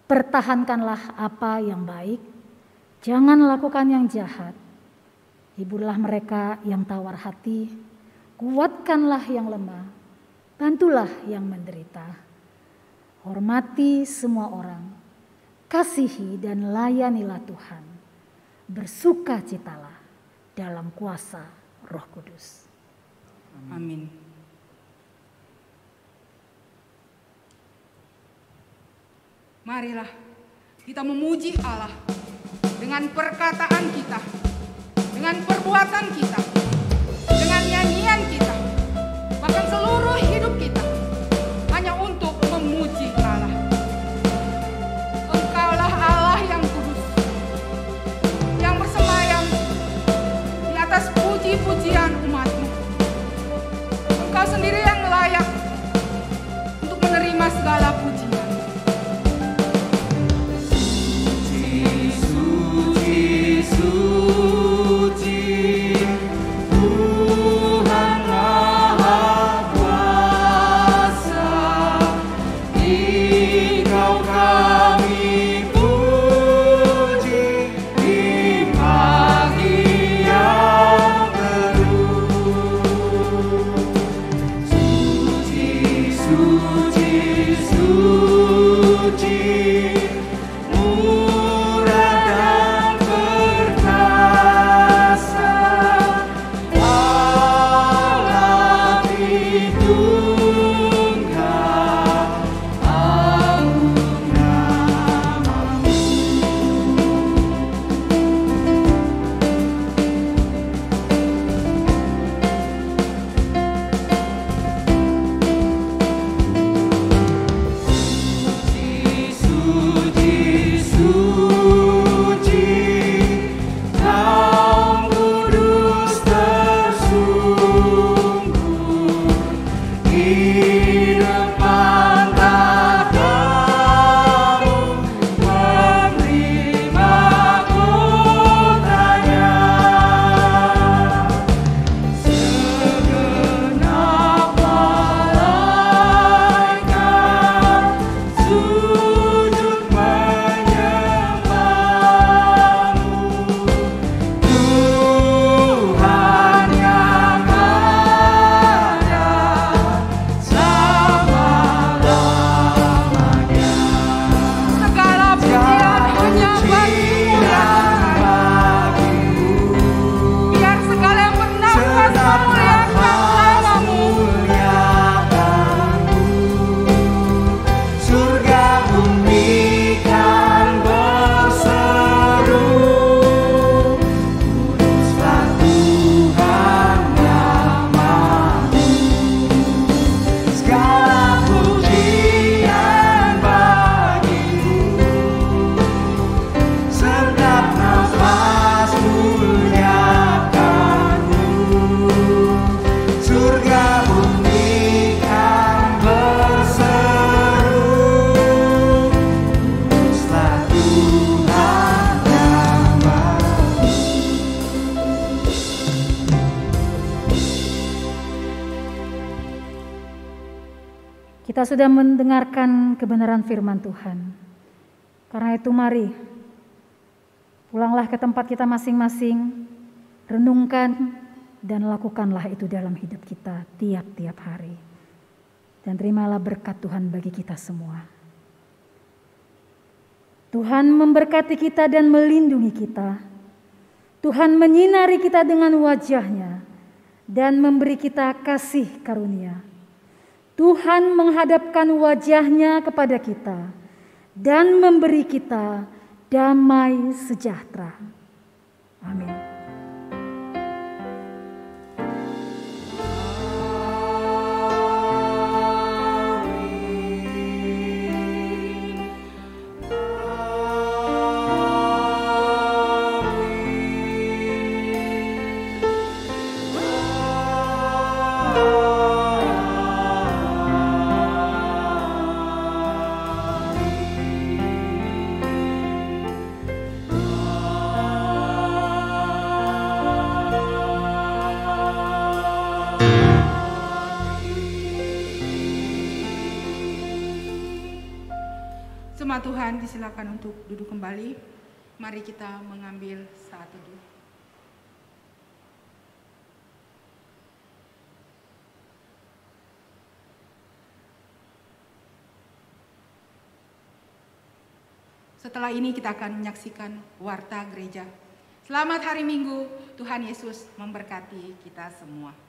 pertahankanlah apa yang baik, jangan lakukan yang jahat. Hiburlah mereka yang tawar hati, kuatkanlah yang lemah, bantulah yang menderita. Hormati semua orang, kasihi dan layanilah Tuhan. Bersukacitalah dalam kuasa Roh Kudus. Amin. Marilah kita memuji Allah dengan perkataan kita, dengan perbuatan kita, dengan nyanyian kita, bahkan seluruh hidup kita hanya untuk memuji Allah. Engkaulah Allah yang kudus, yang bersemayam di atas puji-pujian umat-Mu. Engkau sendiri yang layak untuk menerima segala pujian. Kita sudah mendengarkan kebenaran firman Tuhan. Karena itu mari pulanglah ke tempat kita masing-masing Renungkan dan lakukanlah itu dalam hidup kita tiap-tiap hari. Dan terimalah berkat Tuhan bagi kita semua. Tuhan memberkati kita dan melindungi kita. Tuhan menyinari kita dengan wajah-Nya dan memberi kita kasih karunia. Tuhan menghadapkan wajah-Nya kepada kita dan memberi kita damai sejahtera. Amin. Jemaat Tuhan, disilakan untuk duduk kembali. Mari kita mengambil saat teduh. Setelah ini kita akan menyaksikan warta gereja. Selamat hari Minggu, Tuhan Yesus memberkati kita semua.